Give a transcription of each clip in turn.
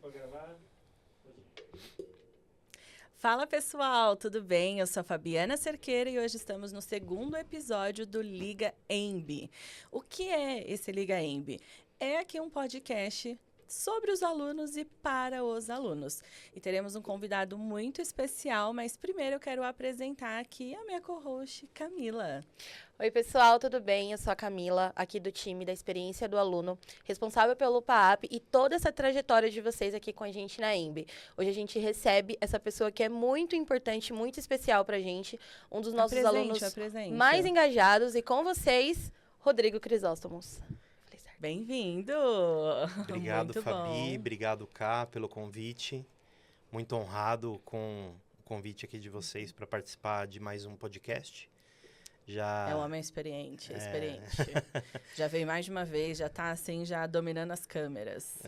Pode gravar? Fala pessoal, tudo bem? Eu sou a Fabiana Cerqueira e hoje estamos no segundo episódio do Liga EMB. O que é esse Liga EMB? É aqui um podcast sobre os alunos e para os alunos. E teremos um convidado muito especial, mas primeiro eu quero apresentar aqui a minha co-host, Camila. Oi, pessoal, tudo bem? Eu sou a Camila, aqui do time da Experiência do Aluno, responsável pelo PAAP e toda essa trajetória de vocês aqui com a gente na EMB. Hoje a gente recebe essa pessoa que é muito importante, muito especial pra gente, um dos nossos alunos mais engajados. E com vocês, Rodrigo Crisóstomos. Bem-vindo! Obrigado, muito Fabi. bom. Obrigado, Ká, pelo convite. Muito honrado com o convite aqui de vocês para participar de mais um podcast. É um homem experiente. Já veio mais de uma vez, já tá assim, já dominando as câmeras.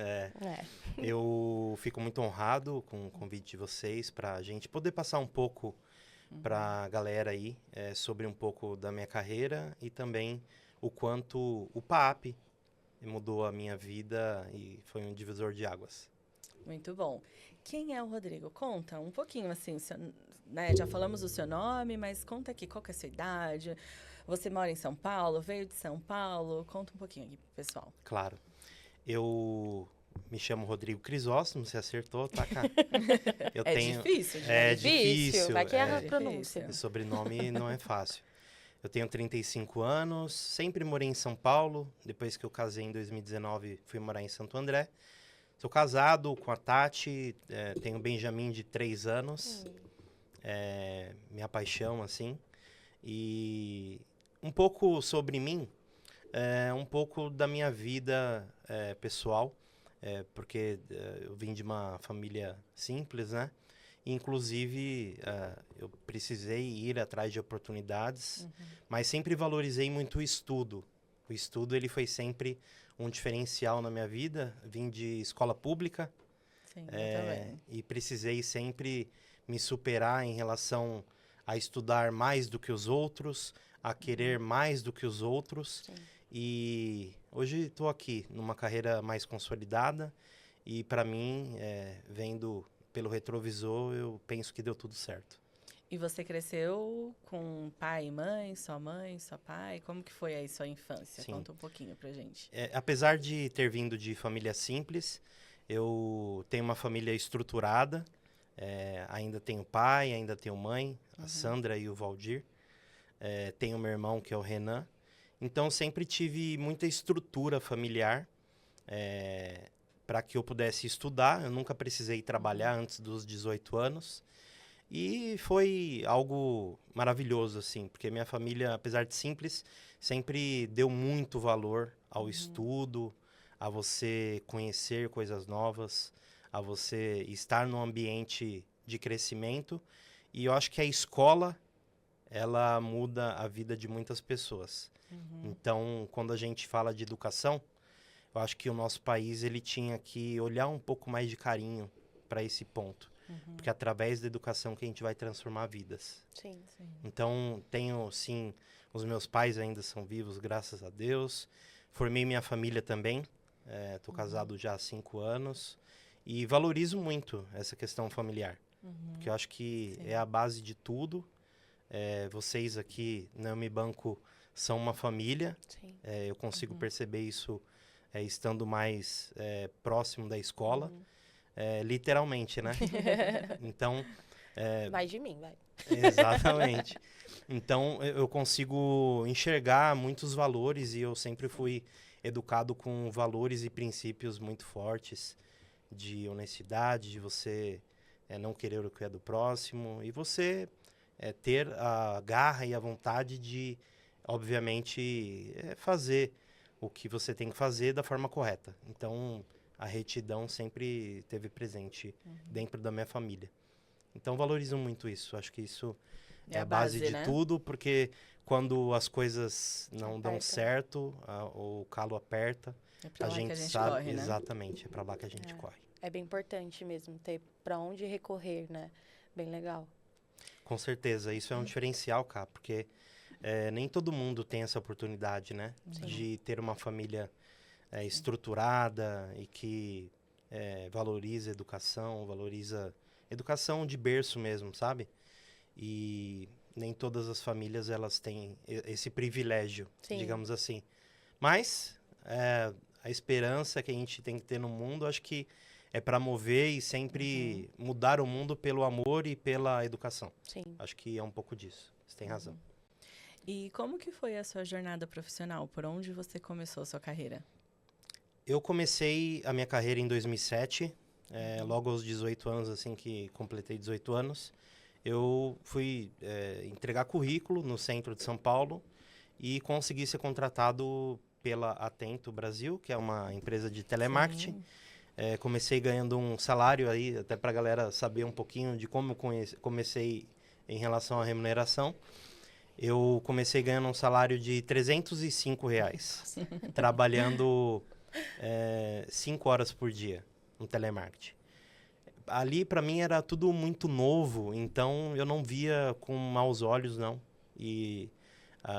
Eu fico muito honrado com o convite de vocês para a gente poder passar um pouco para a galera aí sobre um pouco da minha carreira e também o quanto o PAAP mudou a minha vida e foi um divisor de águas. Muito bom. Quem é o Rodrigo? Conta um pouquinho, assim, né? Já falamos o seu nome, mas conta aqui, qual que é a sua idade? Você mora em São Paulo? Veio de São Paulo? Conta um pouquinho aqui pro pessoal. Claro. Eu me chamo Rodrigo Crisóstomo, você acertou, tá, cá? Difícil, É difícil. Vai que erra a pronúncia. O sobrenome não é fácil. Eu tenho 35 anos, sempre morei em São Paulo. Depois que eu casei em 2019, fui morar em Santo André. Sou casado com a Tati, tenho o Benjamin de 3 anos. Minha paixão, assim. E um pouco sobre mim, um pouco da minha vida pessoal, porque eu vim de uma família simples, né? Inclusive, eu precisei ir atrás de oportunidades, mas sempre valorizei muito o estudo. O estudo ele foi sempre um diferencial na minha vida. Vim de escola pública. Sim, eu também. E precisei sempre me superar em relação a estudar mais do que os outros, a querer mais do que os outros. Sim. E hoje estou aqui numa carreira mais consolidada e para mim, vendo pelo retrovisor, eu penso que deu tudo certo. E você cresceu com pai e mãe, só pai? Como que foi aí sua infância? Sim. Conta um pouquinho pra gente. Apesar de ter vindo de família simples, eu tenho uma família estruturada. Ainda tenho pai, ainda tenho mãe, a Sandra e o Valdir. Tenho meu irmão, que é o Renan. Então, sempre tive muita estrutura familiar para que eu pudesse estudar. Eu nunca precisei trabalhar antes dos 18 anos. E foi algo maravilhoso, assim, porque minha família, apesar de simples, sempre deu muito valor ao estudo, a você conhecer coisas novas, a você estar num ambiente de crescimento. E eu acho que a escola, ela muda a vida de muitas pessoas. Então, quando a gente fala de educação, eu acho que o nosso país ele tinha que olhar um pouco mais de carinho para esse ponto. Porque é através da educação que a gente vai transformar vidas. Sim. Então, tenho, sim, os meus pais ainda são vivos, graças a Deus. Formei minha família também. Estou casado já há 5 anos. E valorizo muito essa questão familiar. Porque eu acho que é a base de tudo. Vocês aqui, na Me Banco, são uma família. Sim. Eu consigo perceber isso estando mais próximo da escola. Literalmente, né? Então... Mais de mim, vai. Exatamente. Então, eu consigo enxergar muitos valores e eu sempre fui educado com valores e princípios muito fortes de honestidade, de você não querer o que é do próximo e você ter a garra e a vontade de, obviamente, fazer o que você tem que fazer da forma correta. Então... a retidão sempre esteve presente dentro da minha família. Então, valorizo muito isso. Acho que isso é a base de tudo, porque quando as coisas não dão certo, o calo aperta, a gente sabe... corre, né? Exatamente, é para lá que a gente corre. É bem importante mesmo ter para onde recorrer, né? Bem legal. Com certeza, isso é um diferencial, cá, porque nem todo mundo tem essa oportunidade, né? Sim. De ter uma família estruturada e que valoriza educação, valoriza educação de berço mesmo, sabe? E nem todas as famílias elas têm esse privilégio, Sim. digamos assim. Mas a esperança que a gente tem que ter no mundo, acho que é para mover e sempre mudar o mundo pelo amor e pela educação. Sim. Acho que é um pouco disso. Você tem razão. E como que foi a sua jornada profissional? Por onde você começou a sua carreira? Eu comecei a minha carreira em 2007, logo aos 18 anos, assim que completei 18 anos. Eu fui entregar currículo no centro de São Paulo e consegui ser contratado pela Atento Brasil, que é uma empresa de telemarketing. Comecei ganhando um salário aí, até para a galera saber um pouquinho de como eu comecei em relação à remuneração. Eu comecei ganhando um salário de R$305, trabalhando 5 horas por dia no telemarketing. Ali, para mim, era tudo muito novo, então eu não via com maus olhos, não. E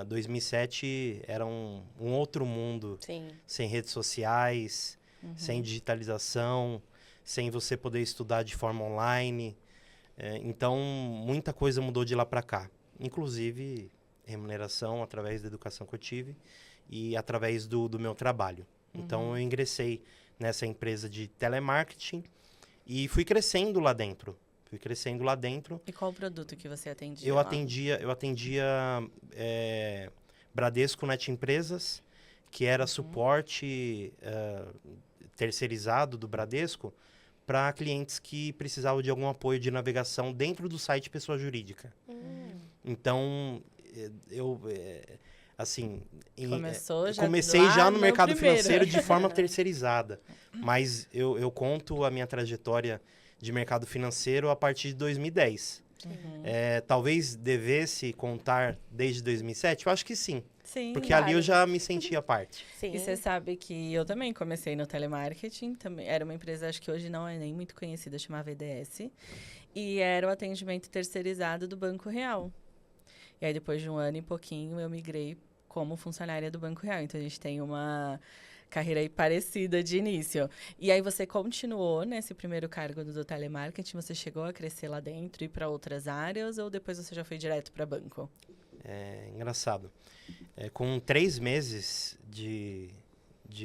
2007 era um outro mundo, Sim. sem redes sociais, sem digitalização, sem você poder estudar de forma online. Então, muita coisa mudou de lá para cá. Inclusive, remuneração através da educação que eu tive e através do meu trabalho. Então, eu ingressei nessa empresa de telemarketing e fui crescendo lá dentro. E qual o produto que você atendia Eu lá? atendia Bradesco Net Empresas, que era suporte terceirizado do Bradesco para clientes que precisavam de algum apoio de navegação dentro do site pessoa jurídica. Então, comecei já no mercado primeiro. financeiro de forma terceirizada. Mas eu conto a minha trajetória de mercado financeiro a partir de 2010. Talvez devesse contar desde 2007? Eu acho que sim. Sim, Porque ali eu já me sentia parte. Sim. E você sabe que eu também comecei no telemarketing, também era uma empresa, acho que hoje não é nem muito conhecida, chamava EDS, e era o atendimento terceirizado do Banco Real. E aí, depois de um ano e pouquinho, eu migrei como funcionária do Banco Real. Então, a gente tem uma carreira aí parecida de início. E aí, você continuou nesse primeiro cargo do telemarketing? Você chegou a crescer lá dentro e para outras áreas? Ou depois você já foi direto para banco? Engraçado. Com 3 meses de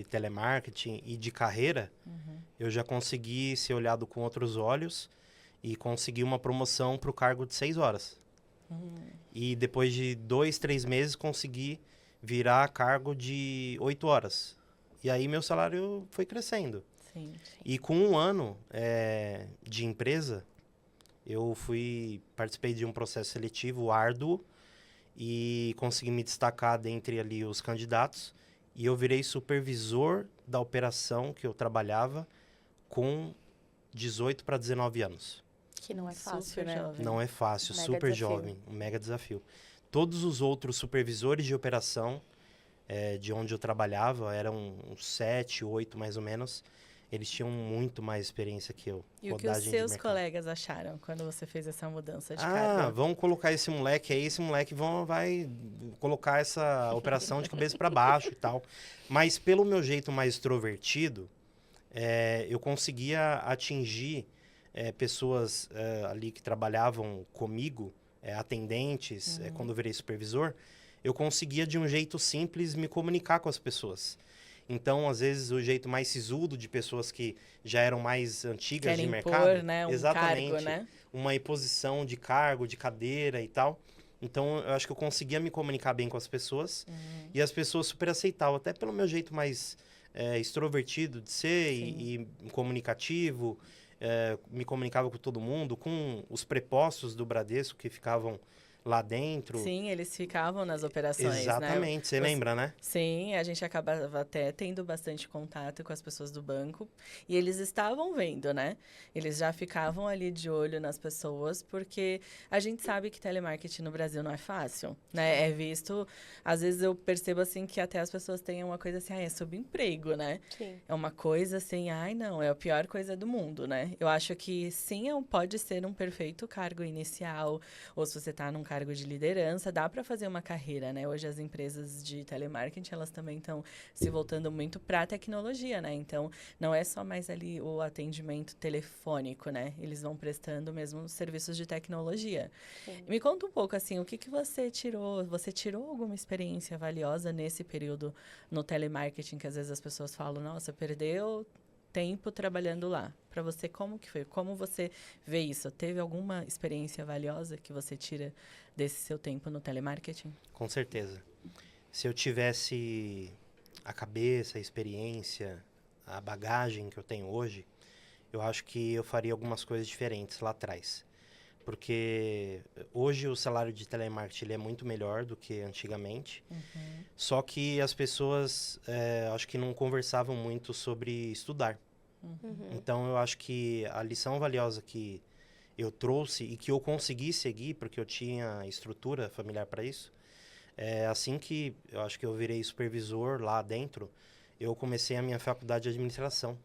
telemarketing e de carreira, eu já consegui ser olhado com outros olhos e consegui uma promoção para o cargo de 6 horas. E depois de 2, 3 meses, consegui virar cargo de 8 horas. E aí, meu salário foi crescendo. Sim. E com 1 ano de empresa, eu participei de um processo seletivo árduo e consegui me destacar dentre ali os candidatos. E eu virei supervisor da operação que eu trabalhava com 18 para 19 anos. Que não é fácil, Super né? jovem. Não é fácil, Mega super desafio. jovem, um mega desafio. Todos os outros supervisores de operação de onde eu trabalhava, eram uns 7, 8 mais ou menos, eles tinham muito mais experiência que eu. E o que os seus colegas acharam quando você fez essa mudança de cargo? Vamos colocar esse moleque aí, vai colocar essa operação de cabeça para baixo e tal. Mas pelo meu jeito mais extrovertido, eu conseguia atingir pessoas ali que trabalhavam comigo, atendentes, quando eu virei supervisor, eu conseguia de um jeito simples me comunicar com as pessoas. Então, às vezes, o jeito mais sisudo de pessoas que já eram mais antigas Querem de mercado. impor, né, exatamente, cargo, né? uma imposição de cargo, de cadeira e tal. Então, eu acho que eu conseguia me comunicar bem com as pessoas. E as pessoas super aceitavam, até pelo meu jeito mais extrovertido de ser e comunicativo. Me comunicava com todo mundo, com os prepostos do Bradesco que ficavam lá dentro. Sim, eles ficavam nas operações, Exatamente, né? você lembra, né? Sim, a gente acabava até tendo bastante contato com as pessoas do banco. E eles estavam vendo, né? Eles já ficavam ali de olho nas pessoas, porque a gente sabe que telemarketing no Brasil não é fácil, né? É visto... Às vezes eu percebo, assim, que até as pessoas têm uma coisa assim, é subemprego, né? Sim. É uma coisa assim, não, é a pior coisa do mundo, né? Eu acho que sim, pode ser um perfeito cargo inicial, ou se você tá num cargo cargo de liderança, dá para fazer uma carreira, né? Hoje as empresas de telemarketing, elas também estão se voltando muito para a tecnologia, né? Então, não é só mais ali o atendimento telefônico, né? Eles vão prestando mesmo serviços de tecnologia. Sim. Me conta um pouco, assim, o que você tirou? Você tirou alguma experiência valiosa nesse período no telemarketing, que às vezes as pessoas falam, nossa, perdeu tempo trabalhando lá. Para você, como que foi? Como você vê isso? Teve alguma experiência valiosa que você tira desse seu tempo no telemarketing? Com certeza. Se eu tivesse a cabeça, a experiência, a bagagem que eu tenho hoje, eu acho que eu faria algumas coisas diferentes lá atrás. Porque hoje o salário de telemarketing ele é muito melhor do que antigamente. Só que as pessoas, acho que não conversavam muito sobre estudar. Então, eu acho que a lição valiosa que eu trouxe e que eu consegui seguir, porque eu tinha estrutura familiar para isso, assim que eu acho que eu virei supervisor lá dentro, eu comecei a minha faculdade de administração,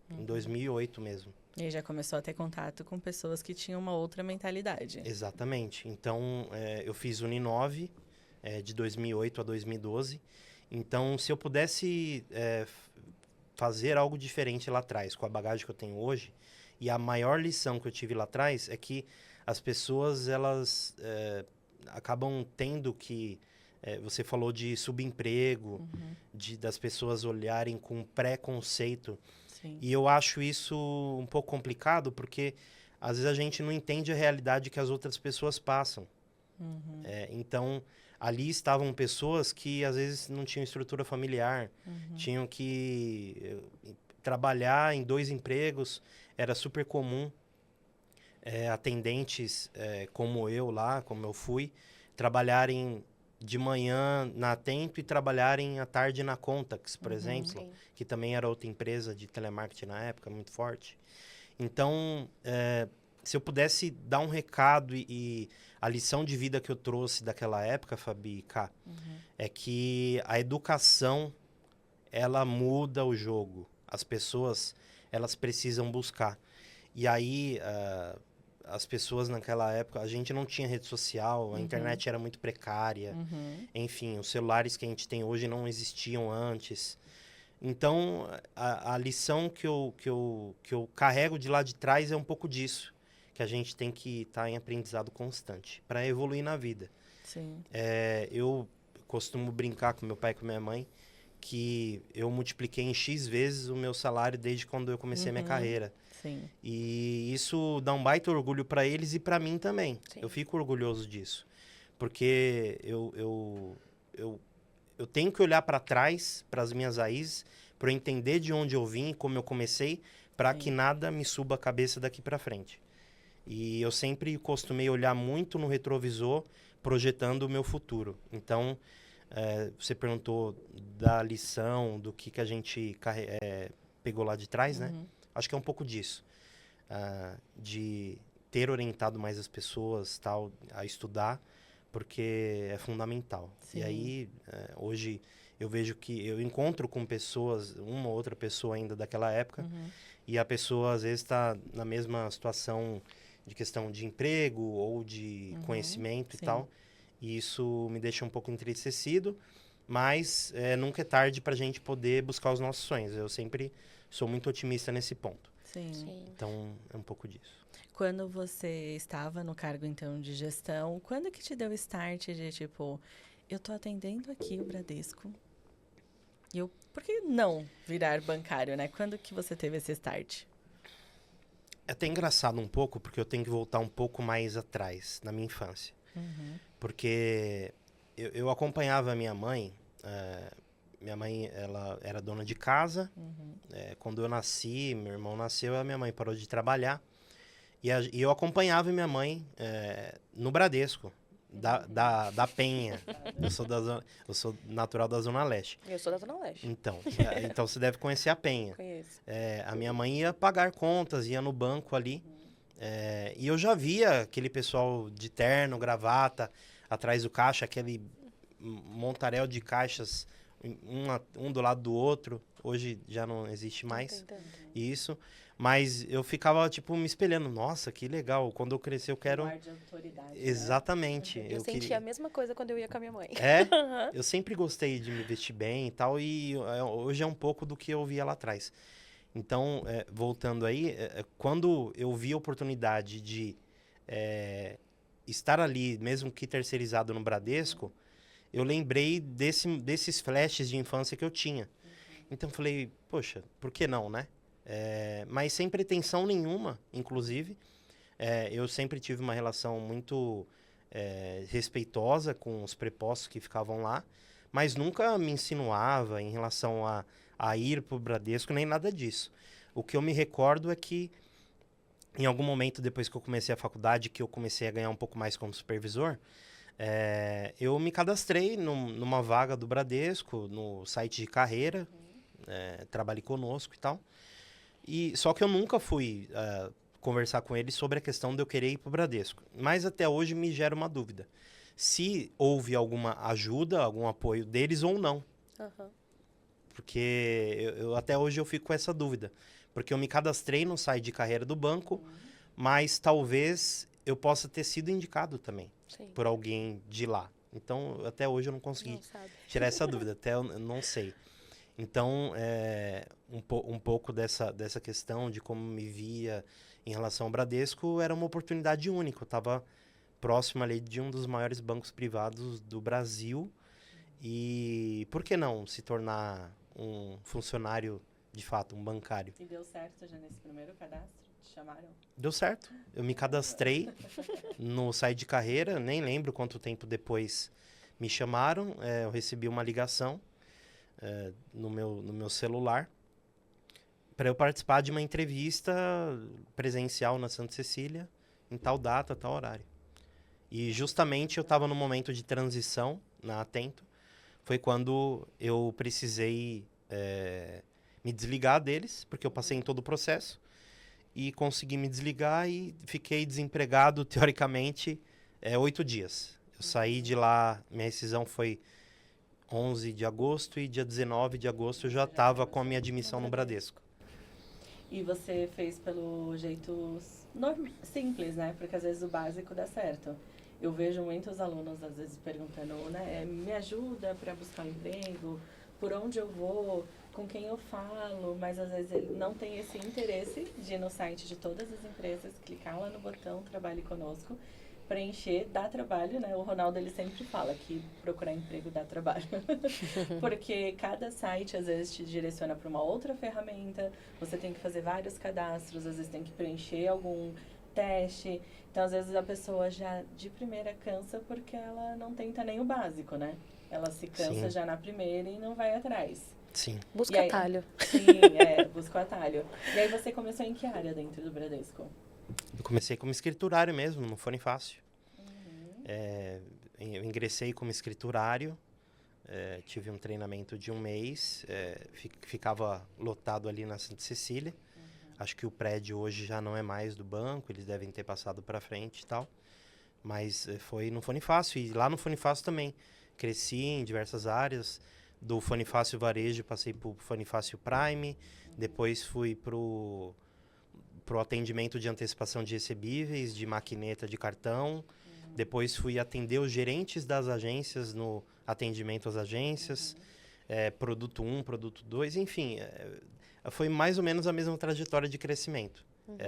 em 2008 mesmo. E aí já começou a ter contato com pessoas que tinham uma outra mentalidade. Exatamente. Então, eu fiz Uninove, de 2008 a 2012. Então, se eu pudesse fazer algo diferente lá atrás, com a bagagem que eu tenho hoje, e a maior lição que eu tive lá atrás é que as pessoas, elas acabam tendo que... você falou de subemprego, das pessoas olharem com preconceito. Sim. E eu acho isso um pouco complicado, porque às vezes a gente não entende a realidade que as outras pessoas passam. Então, ali estavam pessoas que às vezes não tinham estrutura familiar, tinham que trabalhar em 2 empregos, era super comum. Atendentes como eu lá, como eu fui, trabalharem de manhã na Atento e trabalharem à tarde na Contax, por exemplo, Sim. que também era outra empresa de telemarketing na época, muito forte. Então, se eu pudesse dar um recado e a lição de vida que eu trouxe daquela época, Fabi, Cá, é que a educação, ela muda o jogo. As pessoas, elas precisam buscar. E aí, as pessoas naquela época, a gente não tinha rede social, a internet era muito precária. Enfim, os celulares que a gente tem hoje não existiam antes. Então, a lição que eu carrego de lá de trás é um pouco disso. Que a gente tem que estar em aprendizado constante para evoluir na vida. Sim. Eu costumo brincar com meu pai e com minha mãe que eu multipliquei em X vezes o meu salário desde quando eu comecei a minha carreira. Sim. E isso dá um baita orgulho para eles e para mim também. Sim. Eu fico orgulhoso disso. Porque eu tenho que olhar para trás, para as minhas raízes, para eu entender de onde eu vim, como eu comecei, para que nada me suba a cabeça daqui para frente. E eu sempre costumei olhar muito no retrovisor, projetando o meu futuro. Então, você perguntou da lição, do que a gente pegou lá de trás, né? Acho que é um pouco disso. De ter orientado mais as pessoas tal, a estudar, porque é fundamental. Sim. E aí, hoje, eu vejo que eu encontro com pessoas, uma ou outra pessoa ainda daquela época, e a pessoa, às vezes, está na mesma situação de questão de emprego ou de conhecimento e tal. E isso me deixa um pouco entristecido, mas nunca é tarde para a gente poder buscar os nossos sonhos. Eu sempre sou muito otimista nesse ponto. Sim. Então, é um pouco disso. Quando você estava no cargo, então, de gestão, quando que te deu o start de, tipo, eu tô atendendo aqui o Bradesco, e por que não virar bancário, né? Quando que você teve esse start? É até engraçado um pouco, porque eu tenho que voltar um pouco mais atrás, na minha infância. Porque eu acompanhava a minminha mãe. Minha mãe, ela era dona de casa. Quando eu nasci, meu irmão nasceu, a minha mãe parou de trabalhar. E eu acompanhava minha mãe no Bradesco, da Penha. Eu sou natural da Zona Leste. Eu sou da Zona Leste. Então você deve conhecer a Penha. Conheço. A minha mãe ia pagar contas, ia no banco ali. E eu já via aquele pessoal de terno, gravata, atrás do caixa, aquele montaréu de caixas, um do lado do outro. Hoje já não existe mais isso. Mas eu ficava, tipo, me espelhando. Nossa, que legal. Quando eu crescer, eu quero... Um ar de autoridade, né? Exatamente. Eu sentia a mesma coisa quando eu ia com a minha mãe. É, eu sempre gostei de me vestir bem e tal, e hoje é um pouco do que eu via lá atrás. Então, voltando aí, quando eu vi a oportunidade de estar ali, mesmo que terceirizado no Bradesco, eu lembrei desses flashes de infância que eu tinha. Então, falei, poxa, por que não, né? Mas sem pretensão nenhuma, inclusive. Eu sempre tive uma relação muito respeitosa com os prepostos que ficavam lá, mas nunca me insinuava em relação a ir para o Bradesco, nem nada disso. O que eu me recordo é que, em algum momento, depois que eu comecei a faculdade, que eu comecei a ganhar um pouco mais como supervisor, eu me cadastrei numa vaga do Bradesco, no site de carreira, trabalhe conosco e tal. Só que eu nunca fui conversar com eles sobre a questão de eu querer ir para o Bradesco. Mas até hoje me gera uma dúvida. Se houve alguma ajuda, algum apoio deles ou não. Uhum. Porque até hoje eu fico com essa dúvida. Porque eu me cadastrei no site de carreira do banco, mas talvez eu possa ter sido indicado também por alguém de lá. Então, até hoje eu não consegui tirar essa dúvida. Até eu não sei. Então, um pouco dessa questão de como me via em relação ao Bradesco era uma oportunidade única. Eu estava próximo ali de um dos maiores bancos privados do Brasil. E por que não se tornar um funcionário, de fato, um bancário? E deu certo já nesse primeiro cadastro? Te chamaram? Deu certo. Eu me cadastrei no site de carreira, nem lembro quanto tempo depois me chamaram. Eu recebi uma ligação no meu celular para eu participar de uma entrevista presencial na Santa Cecília, em tal data, tal horário. E justamente eu estava no momento de transição na Atento. Foi quando eu precisei me desligar deles, porque eu passei em todo o processo. E consegui me desligar e fiquei desempregado, teoricamente, 8 dias. Eu saí de lá, minha rescisão foi 11 de agosto e dia 19 de agosto eu já estava com a minha admissão no Bradesco. E você fez pelo jeito simples, né? Porque às vezes o básico dá certo. Eu vejo muitos alunos, às vezes, perguntando, né? Me ajuda para buscar um emprego? Por onde eu vou? Com quem eu falo? Mas, às vezes, ele não tem esse interesse de ir no site de todas as empresas, clicar lá no botão Trabalhe Conosco, preencher, dá trabalho, né? O Ronaldo, ele sempre fala que procurar emprego dá trabalho. Porque cada site, às vezes, te direciona para uma outra ferramenta, você tem que fazer vários cadastros, às vezes tem que preencher algum teste. Então, às vezes, a pessoa já de primeira cansa porque ela não tenta nem o básico, né? Ela se cansa já na primeira e não vai atrás. Sim. Busca atalho. Sim, busca o atalho. E aí você começou em que área dentro do Bradesco? Eu comecei como escriturário mesmo, não foi fácil. Eu ingressei como escriturário, tive um treinamento de 1 mês, ficava lotado ali na Santa Cecília. Acho que o prédio hoje já não é mais do banco, eles devem ter passado para frente e tal. Mas não foi fácil. E lá no Fonifácio também. Cresci em diversas áreas. Do Fonifácio Varejo, passei para o Fonifácio Prime. Depois fui pro atendimento de antecipação de recebíveis, de maquineta de cartão. Depois fui atender os gerentes das agências no atendimento às agências. Produto 1, produto 2, enfim. Foi mais ou menos a mesma trajetória de crescimento.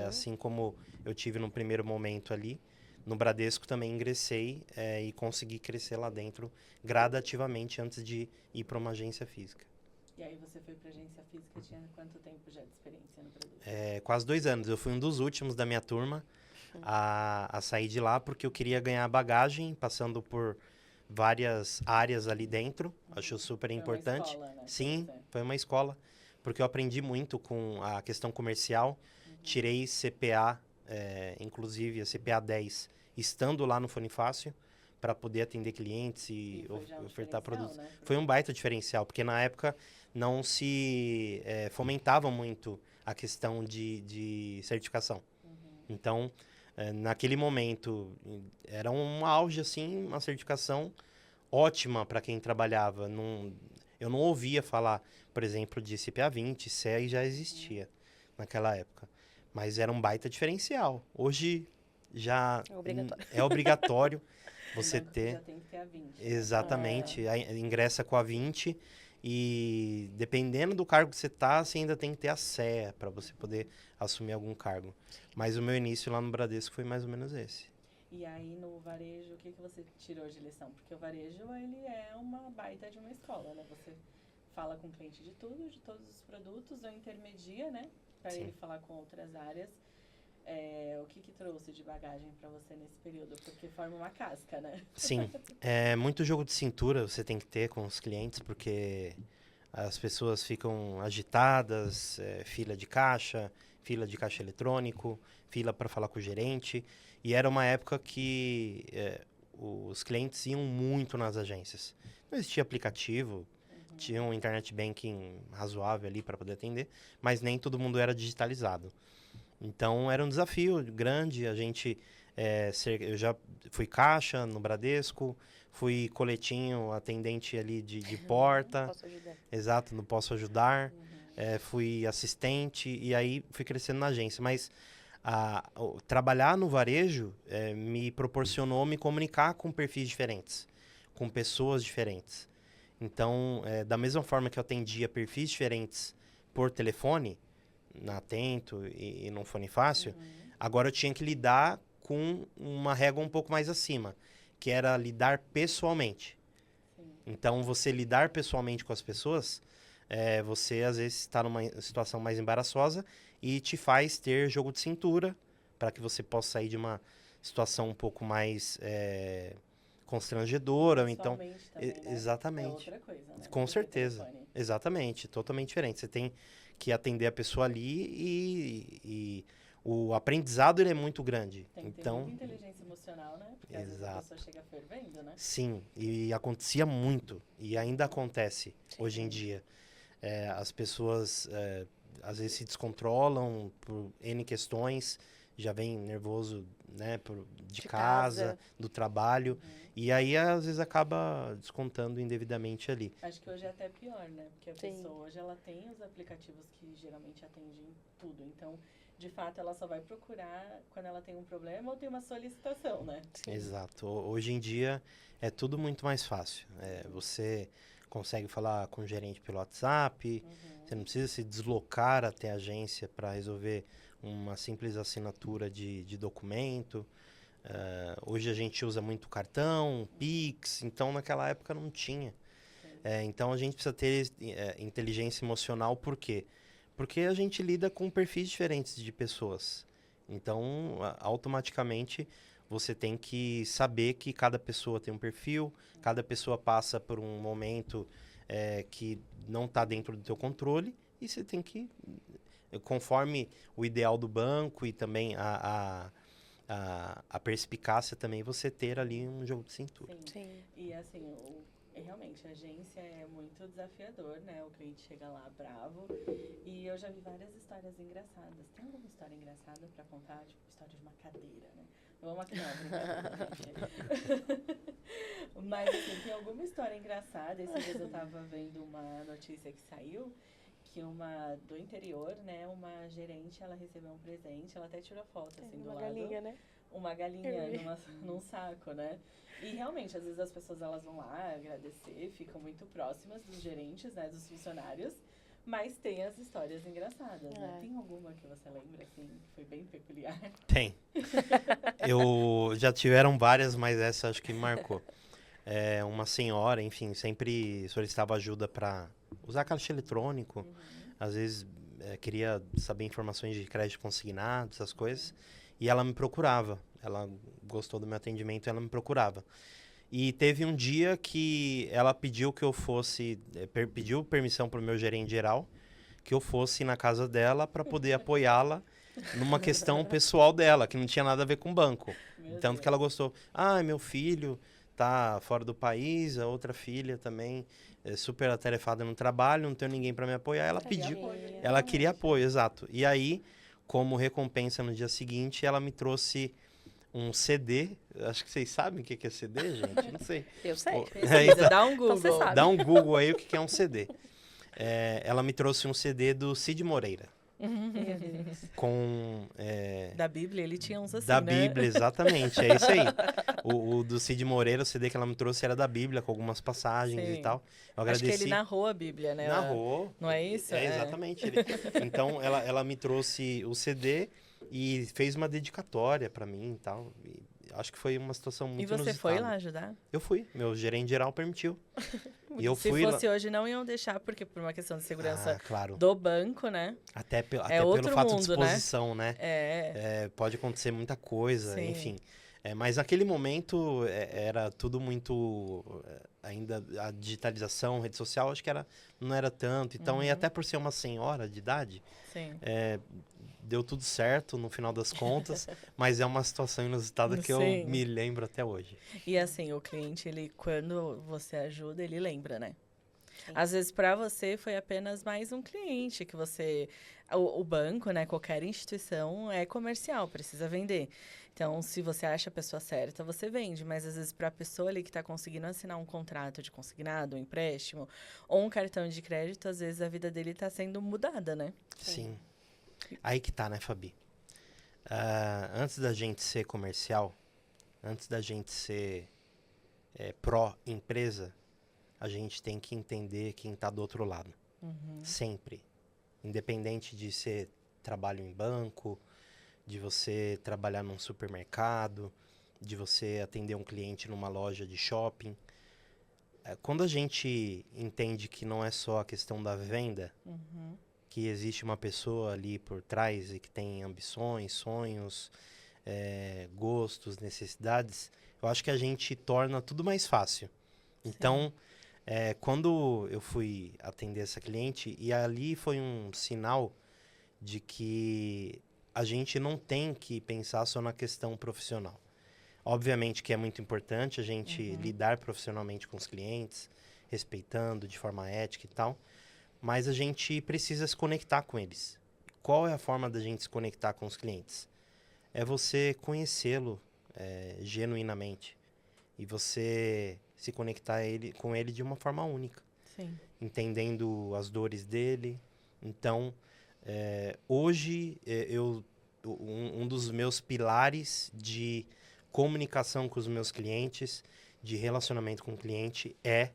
Assim como eu tive no primeiro momento ali. No Bradesco também ingressei e consegui crescer lá dentro gradativamente antes de ir para uma agência física. E aí você foi para a agência física, tinha quanto tempo já de experiência no Bradesco? Quase 2 anos. Eu fui um dos últimos da minha turma a sair de lá porque eu queria ganhar bagagem, passando por várias áreas ali dentro. Acho super importante. Foi uma escola, né? Sim, foi uma escola. Porque eu aprendi muito com a questão comercial. Tirei CPA, inclusive a CPA 10, estando lá no Fonifácio, para poder atender clientes e ofertar produtos. Né? Foi um baita diferencial, porque na época não se fomentava muito a questão de certificação. Então, naquele momento, era um auge, assim, uma certificação ótima para quem trabalhava. Eu não ouvia falar, por exemplo, de CPA 20, CE já existia naquela época. Mas era um baita diferencial. Hoje já É obrigatório. é obrigatório você Banco ter. já tem que ter a 20. Exatamente. Aí ingressa com a 20 e dependendo do cargo que você tá, você ainda tem que ter a CEA para você poder assumir algum cargo. Mas o meu início lá no Bradesco foi mais ou menos esse. E aí, no varejo, o que você tirou de lição? Porque o varejo, ele é uma baita de uma escola, né? Você fala com o cliente de tudo, de todos os produtos, ou intermedia, né? Para Sim. ele falar com outras áreas. O que trouxe de bagagem para você nesse período? Porque forma uma casca, né? Sim, é muito jogo de cintura você tem que ter com os clientes, porque as pessoas ficam agitadas, fila de caixa eletrônico, fila para falar com o gerente. E era uma época que os clientes iam muito nas agências. Não existia aplicativo, tinha um internet banking razoável ali para poder atender, mas nem todo mundo era digitalizado. Então era um desafio grande. A gente eu já fui caixa no Bradesco, fui coletinho, atendente ali de porta. Posso ajudar. Exato, no Posso Ajudar. Fui assistente e aí fui crescendo na agência. Mas trabalhar no varejo me proporcionou me comunicar com perfis diferentes, com pessoas diferentes. Então, da mesma forma que eu atendia perfis diferentes por telefone, na Atento e no Fone Fácil, agora eu tinha que lidar com uma régua um pouco mais acima, que era lidar pessoalmente. Sim. Então, você lidar pessoalmente com as pessoas, você às vezes está numa situação mais embaraçosa e te faz ter jogo de cintura para que você possa sair de uma situação um pouco mais constrangedora. Ou então, Pessoalmente também, né? exatamente. É outra coisa, né? Com Do que certeza. telefone. Exatamente, totalmente diferente. Você tem que atender a pessoa ali e o aprendizado ele é muito grande. Tem que ter Então, muita inteligência emocional, né? Porque às vezes a exato. pessoa chega fervendo, né? Sim, e acontecia muito e ainda acontece hoje em dia. As pessoas às vezes se descontrolam por N questões, já vem nervoso, né, de casa, do trabalho, e aí às vezes acaba descontando indevidamente ali. Acho que hoje é até pior, né? Porque a Sim. pessoa hoje ela tem os aplicativos que geralmente atendem tudo. Então, de fato, ela só vai procurar quando ela tem um problema ou tem uma solicitação, né? Sim. Exato. Hoje em dia é tudo muito mais fácil. Você consegue falar com o gerente pelo WhatsApp, você não precisa se deslocar até a agência para resolver uma simples assinatura de documento. Hoje a gente usa muito cartão, Pix, então naquela época não tinha. Então a gente precisa ter inteligência emocional, por quê? Porque a gente lida com perfis diferentes de pessoas. Então, automaticamente, você tem que saber que cada pessoa tem um perfil, cada pessoa passa por um momento que não está dentro do teu controle, e você tem que, conforme o ideal do banco e também a perspicácia também, você ter ali um jogo de cintura. Sim. Sim. E assim, realmente, a agência é muito desafiador, né? O cliente chega lá bravo. E eu já vi várias histórias engraçadas. Tem alguma história engraçada pra contar? Tipo, história de uma cadeira, né? Vamos aqui, não, brincadeira, gente. Mas, assim, tem alguma história engraçada? Esses dias eu tava vendo uma notícia que saiu, que do interior, né? Uma gerente, ela recebeu um presente, ela até tirou foto, assim, do Uma lado. galinha, né? Uma galinha num saco, né? E realmente, às vezes as pessoas elas vão lá agradecer, ficam muito próximas dos gerentes, né, dos funcionários, mas tem as histórias engraçadas, né? Tem alguma que você lembra, assim, que foi bem peculiar? Tem. Já tiveram várias, mas essa acho que me marcou. Uma senhora, enfim, sempre solicitava ajuda para usar caixa eletrônico. Às vezes queria saber informações de crédito consignado, essas coisas. E ela me procurava. Ela gostou do meu atendimento e ela me procurava. E teve um dia que ela pediu que eu fosse... pediu permissão para o meu gerente geral que eu fosse na casa dela para poder apoiá-la numa questão pessoal dela, que não tinha nada a ver com o banco. Tanto que ela gostou. Meu filho tá fora do país, a outra filha também é super atarefada no trabalho, não tenho ninguém para me apoiar. Ela pediu. Ela queria apoio, exato. E aí, como recompensa no dia seguinte, ela me trouxe um CD. Acho que vocês sabem o que é CD, gente? Não sei. Eu sei. Precisa, dá um Google. Então você sabe. Dá um Google aí o que é um CD. Ela me trouxe um CD do Cid Moreira. Meu Deus. com... Da Bíblia, ele tinha uns assim, da né? Bíblia, exatamente, é isso aí. O do Cid Moreira, o CD que ela me trouxe era da Bíblia, com algumas passagens e Sim. tal. Eu Acho que ele agradeci. narrou a Bíblia, né? Narrou. Não é isso? É, exatamente. Então, ela me trouxe o CD e fez uma dedicatória pra mim e tal. E acho que foi uma situação E muito você inusitada. foi lá ajudar? Eu fui. Meu gerente geral permitiu. E eu Se fui lá. fosse hoje, não iam deixar, porque por uma questão de segurança Ah, claro. do banco, né? Até pelo outro fato de mundo, né? exposição, né? Pode acontecer muita coisa, Sim. enfim. Mas naquele momento era tudo muito... ainda a digitalização, rede social, acho que não era tanto. Então, e até por ser uma senhora de idade, Sim. deu tudo certo no final das contas, mas é uma situação inusitada que eu Sim. me lembro até hoje. E assim, o cliente, ele, quando você ajuda, ele lembra, né? Sim. Às vezes, para você, foi apenas mais um cliente que você... O banco, né? Qualquer instituição é comercial, precisa vender. Então, se você acha a pessoa certa, você vende. Mas, às vezes, para a pessoa ali que está conseguindo assinar um contrato de consignado, um empréstimo, ou um cartão de crédito, às vezes a vida dele está sendo mudada, né? Sim. Aí que tá, né, Fabi? Antes da gente ser comercial, antes da gente ser pró-empresa, a gente tem que entender quem tá do outro lado. Sempre. Independente de ser trabalho em banco, de você trabalhar num supermercado, de você atender um cliente numa loja de shopping. Quando a gente entende que não é só a questão da venda, que existe uma pessoa ali por trás e que tem ambições, sonhos, gostos, necessidades, eu acho que a gente torna tudo mais fácil. Então, quando eu fui atender essa cliente, e ali foi um sinal de que a gente não tem que pensar só na questão profissional. Obviamente que é muito importante a gente lidar profissionalmente com os clientes, respeitando de forma ética e tal, mas a gente precisa se conectar com eles. Qual é a forma da gente se conectar com os clientes? É você conhecê-lo genuinamente e você se conectar com ele de uma forma única, Sim. entendendo as dores dele. Então, hoje, um dos meus pilares de comunicação com os meus clientes, de relacionamento com o cliente, é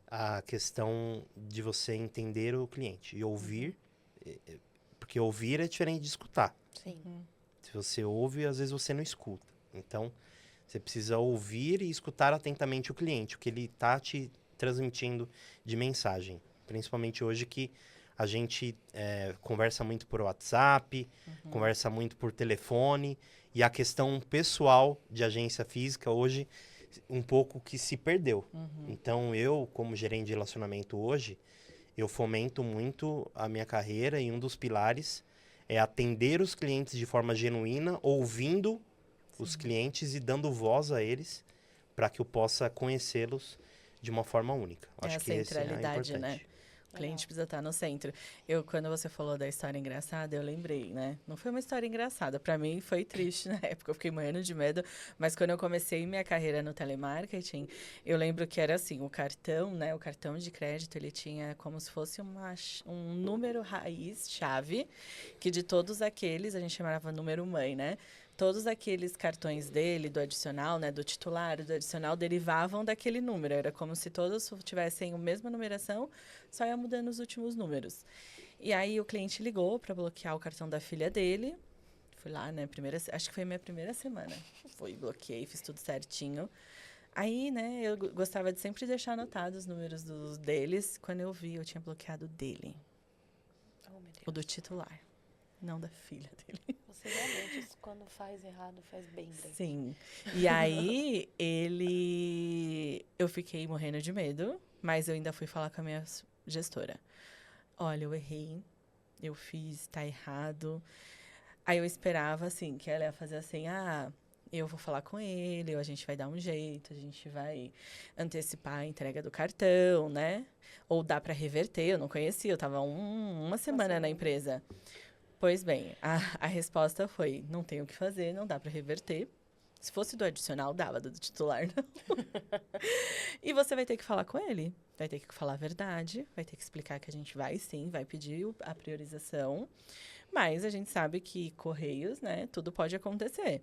a questão de você entender o cliente e ouvir, porque ouvir é diferente de escutar. Sim. Se você ouve, às vezes você não escuta. Então, você precisa ouvir e escutar atentamente o cliente, o que ele está te transmitindo de mensagem. Principalmente hoje que a gente conversa muito por WhatsApp, conversa muito por telefone, e a questão pessoal de agência física hoje um pouco que se perdeu. Então, eu, como gerente de relacionamento hoje, eu fomento muito a minha carreira e um dos pilares é atender os clientes de forma genuína, ouvindo os clientes e dando voz a eles para que eu possa conhecê-los de uma forma única. Acho a que esse é centralidade, né? importante. O cliente precisa estar no centro. Quando você falou da história engraçada, eu lembrei, né? Não foi uma história engraçada. Para mim, foi triste na época. Eu fiquei morrendo de medo. Mas quando eu comecei minha carreira no telemarketing, eu lembro que era assim, o cartão, né? O cartão de crédito, ele tinha como se fosse um número raiz, chave, que de todos aqueles, a gente chamava número mãe, né? Todos aqueles cartões dele, do adicional, né, do titular, do adicional, derivavam daquele número. Era como se todos tivessem a mesma numeração, só ia mudando os últimos números. E aí o cliente ligou para bloquear o cartão da filha dele. Fui lá, né, acho que foi a minha primeira semana. Fui, bloqueei, fiz tudo certinho. Aí, né, eu gostava de sempre deixar anotados os números deles. Quando eu vi, eu tinha bloqueado o dele. Oh, meu Deus. O do titular, não da filha dele. Você realmente, quando faz errado, faz bem. Né? Sim. E aí, eu fiquei morrendo de medo, mas eu ainda fui falar com a minha gestora. Olha, eu errei, eu fiz, tá errado. Aí eu esperava, assim, que ela ia fazer assim, eu vou falar com ele, ou a gente vai dar um jeito, a gente vai antecipar a entrega do cartão, né? Ou dá para reverter, eu não conhecia, eu tava uma semana na empresa. Pois bem, a resposta foi, não tem o que fazer, não dá para reverter. Se fosse do adicional, dava, do titular, não. E você vai ter que falar com ele. Vai ter que falar a verdade, vai ter que explicar que a gente vai sim, vai pedir a priorização. Mas a gente sabe que Correios, né, tudo pode acontecer.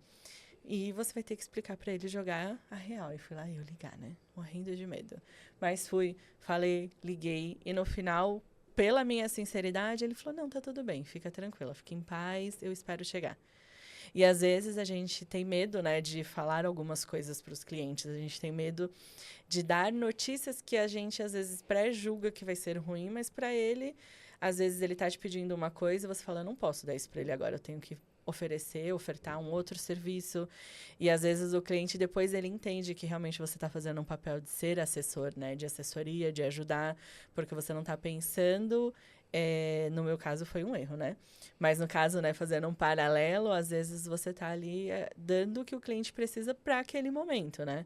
E você vai ter que explicar para ele jogar a real. E fui lá eu ligar, né? Morrendo de medo. Mas fui, falei, liguei. E no final, pela minha sinceridade, ele falou, não, tá tudo bem, fica tranquila, fica em paz, eu espero chegar. E às vezes a gente tem medo, né, de falar algumas coisas para os clientes. A gente tem medo de dar notícias que a gente às vezes pré-julga que vai ser ruim, mas para ele, às vezes ele tá te pedindo uma coisa e você fala, eu não posso dar isso para ele agora, eu tenho que ofertar um outro serviço. E às vezes o cliente depois ele entende que realmente você está fazendo um papel de ser assessor, né, de assessoria, de ajudar, porque você não está pensando. No meu caso foi um erro, né? Mas no caso, né, fazendo um paralelo, às vezes você está ali dando o que o cliente precisa para aquele momento, né?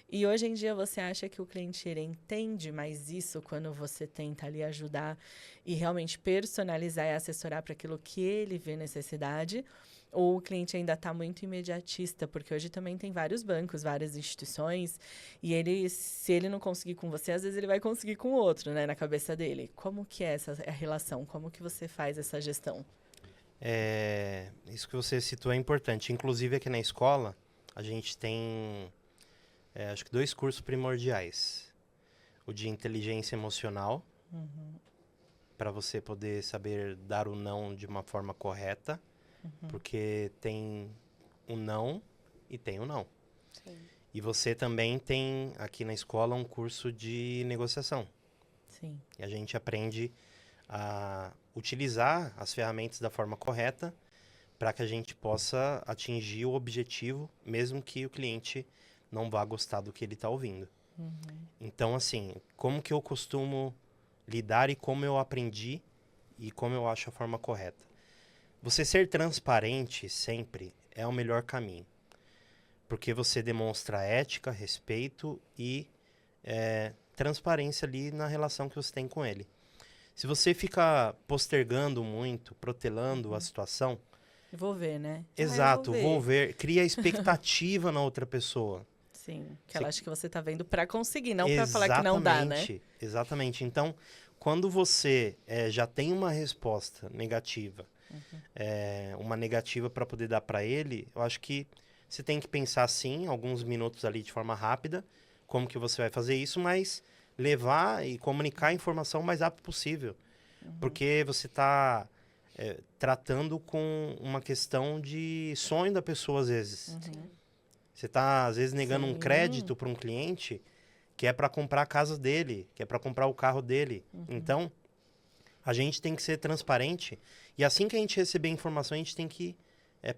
E hoje em dia você acha que o cliente ele entende mais isso quando você tenta ali ajudar e realmente personalizar e assessorar para aquilo que ele vê necessidade? Ou o cliente ainda está muito imediatista? Porque hoje também tem vários bancos, várias instituições, e ele, se ele não conseguir com você, às vezes ele vai conseguir com o outro, né, na cabeça dele. Como que é essa relação? Como que você faz essa gestão? Isso que você citou é importante. Inclusive aqui na escola, a gente tem, acho que 2 cursos primordiais. O de inteligência emocional, para você poder saber dar o não de uma forma correta, porque tem o não e tem o não. Sim. E você também tem aqui na escola um curso de negociação. Sim. E a gente aprende a utilizar as ferramentas da forma correta para que a gente possa atingir o objetivo, mesmo que o cliente não vá gostar do que ele está ouvindo. Então, assim, como que eu costumo lidar e como eu aprendi e como eu acho a forma correta? Você ser transparente sempre é o melhor caminho, porque você demonstra ética, respeito e transparência ali na relação que você tem com ele. Se você fica postergando muito, protelando a situação... Vou ver, né? Exato, Eu vou ver. Cria expectativa na outra pessoa. Sim, que ela acha que você tá vendo para conseguir, não para falar que não dá, né? Exatamente. Então, quando você já tem uma resposta negativa, uma negativa para poder dar para ele, eu acho que você tem que pensar, sim, alguns minutos ali de forma rápida, como que você vai fazer isso, mas levar e comunicar a informação o mais rápido possível. Porque você está tratando com uma questão de sonho da pessoa, às vezes. Você está, às vezes, negando um crédito para um cliente que é para comprar a casa dele, que é para comprar o carro dele. Então, a gente tem que ser transparente e assim que a gente receber a informação, a gente tem que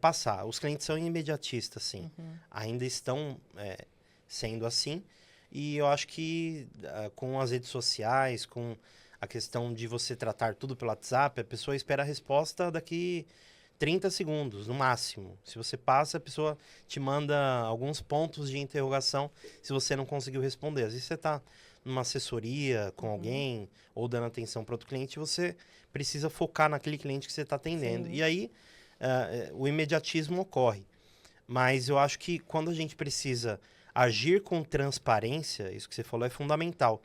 passar. Os clientes são imediatistas, sim. Ainda estão sendo assim. E eu acho que com as redes sociais, com a questão de você tratar tudo pelo WhatsApp, a pessoa espera a resposta daqui 30 segundos, no máximo. Se você passa, a pessoa te manda alguns pontos de interrogação se você não conseguiu responder. Às vezes você está numa assessoria com alguém ou dando atenção para outro cliente, você precisa focar naquele cliente que você está atendendo. Sim. E aí o imediatismo ocorre. Mas eu acho que quando a gente precisa agir com transparência, isso que você falou é fundamental.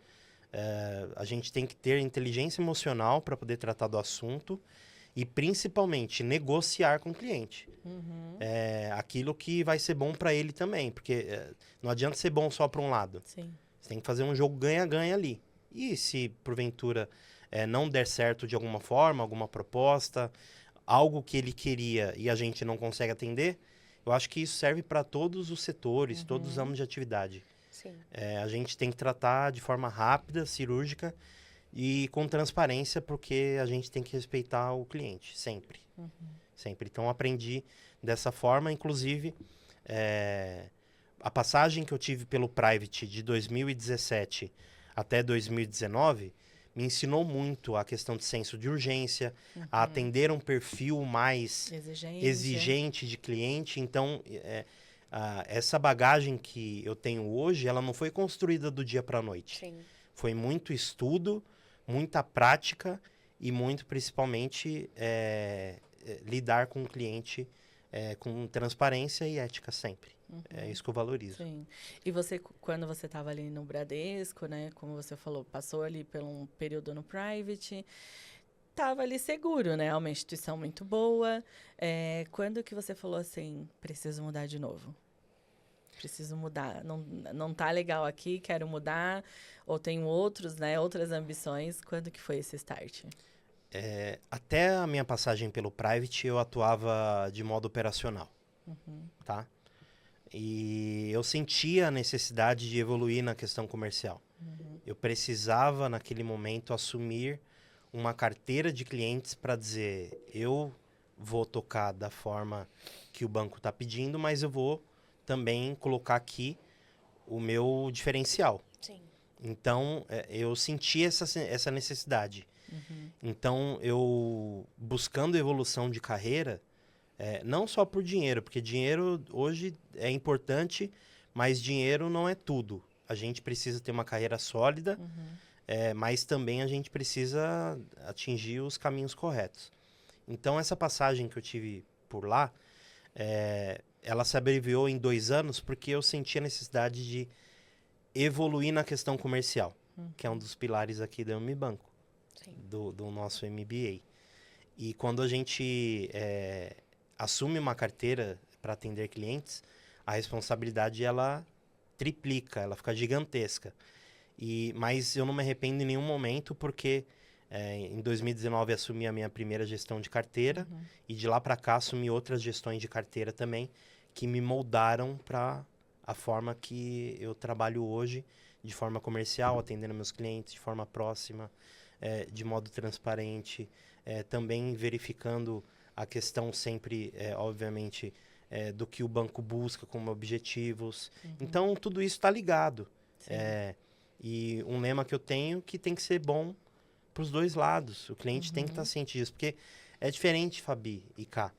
A gente tem que ter inteligência emocional para poder tratar do assunto e, principalmente, negociar com o cliente. Aquilo que vai ser bom para ele também, porque não adianta ser bom só para um lado. Sim. Você tem que fazer um jogo ganha-ganha ali. E se, porventura, não der certo de alguma forma, alguma proposta, algo que ele queria e a gente não consegue atender, eu acho que isso serve para todos os setores, todos os ramos de atividade. Sim. A gente tem que tratar de forma rápida, cirúrgica e com transparência, porque a gente tem que respeitar o cliente, sempre. Sempre. Então, aprendi dessa forma. Inclusive, a passagem que eu tive pelo Private de 2017 até 2019 me ensinou muito a questão de senso de urgência, a atender um perfil mais exigente de cliente. Então, essa bagagem que eu tenho hoje, ela não foi construída do dia para a noite. Sim. Foi muito estudo, muita prática e muito, principalmente, lidar com o cliente com transparência e ética sempre. É isso que eu valorizo. Sim. E você, quando você estava ali no Bradesco, né? Como você falou, passou ali por um período no private, estava ali seguro, né? É uma instituição muito boa. Quando que você falou assim, preciso mudar de novo? Preciso mudar. Não tá legal aqui, quero mudar. Ou tenho outros, né? Outras ambições. Quando que foi esse start? Até a minha passagem pelo private, eu atuava de modo operacional, tá? E eu sentia a necessidade de evoluir na questão comercial. Eu precisava, naquele momento, assumir uma carteira de clientes para dizer, eu vou tocar da forma que o banco está pedindo, mas eu vou também colocar aqui o meu diferencial. Sim. Então, eu senti essa necessidade. Então, eu buscando evolução de carreira, não só por dinheiro, porque dinheiro hoje é importante, mas dinheiro não é tudo. A gente precisa ter uma carreira sólida, mas também a gente precisa atingir os caminhos corretos. Então, essa passagem que eu tive por lá, ela se abreviou em 2 anos porque eu senti a necessidade de evoluir na questão comercial, que é um dos pilares aqui da Unibanco, do nosso MBA. E quando a gente assume uma carteira para atender clientes, a responsabilidade ela triplica, ela fica gigantesca. Mas eu não me arrependo em nenhum momento porque em 2019 assumi a minha primeira gestão de carteira e de lá para cá assumi outras gestões de carteira também que me moldaram para a forma que eu trabalho hoje, de forma comercial, atendendo meus clientes de forma próxima, de modo transparente, também verificando a questão sempre, obviamente, do que o banco busca como objetivos. Então, tudo isso está ligado. E um lema que eu tenho que tem que ser bom para os dois lados. O cliente tem que estar ciente disso. Porque é diferente, Fabi e Cá,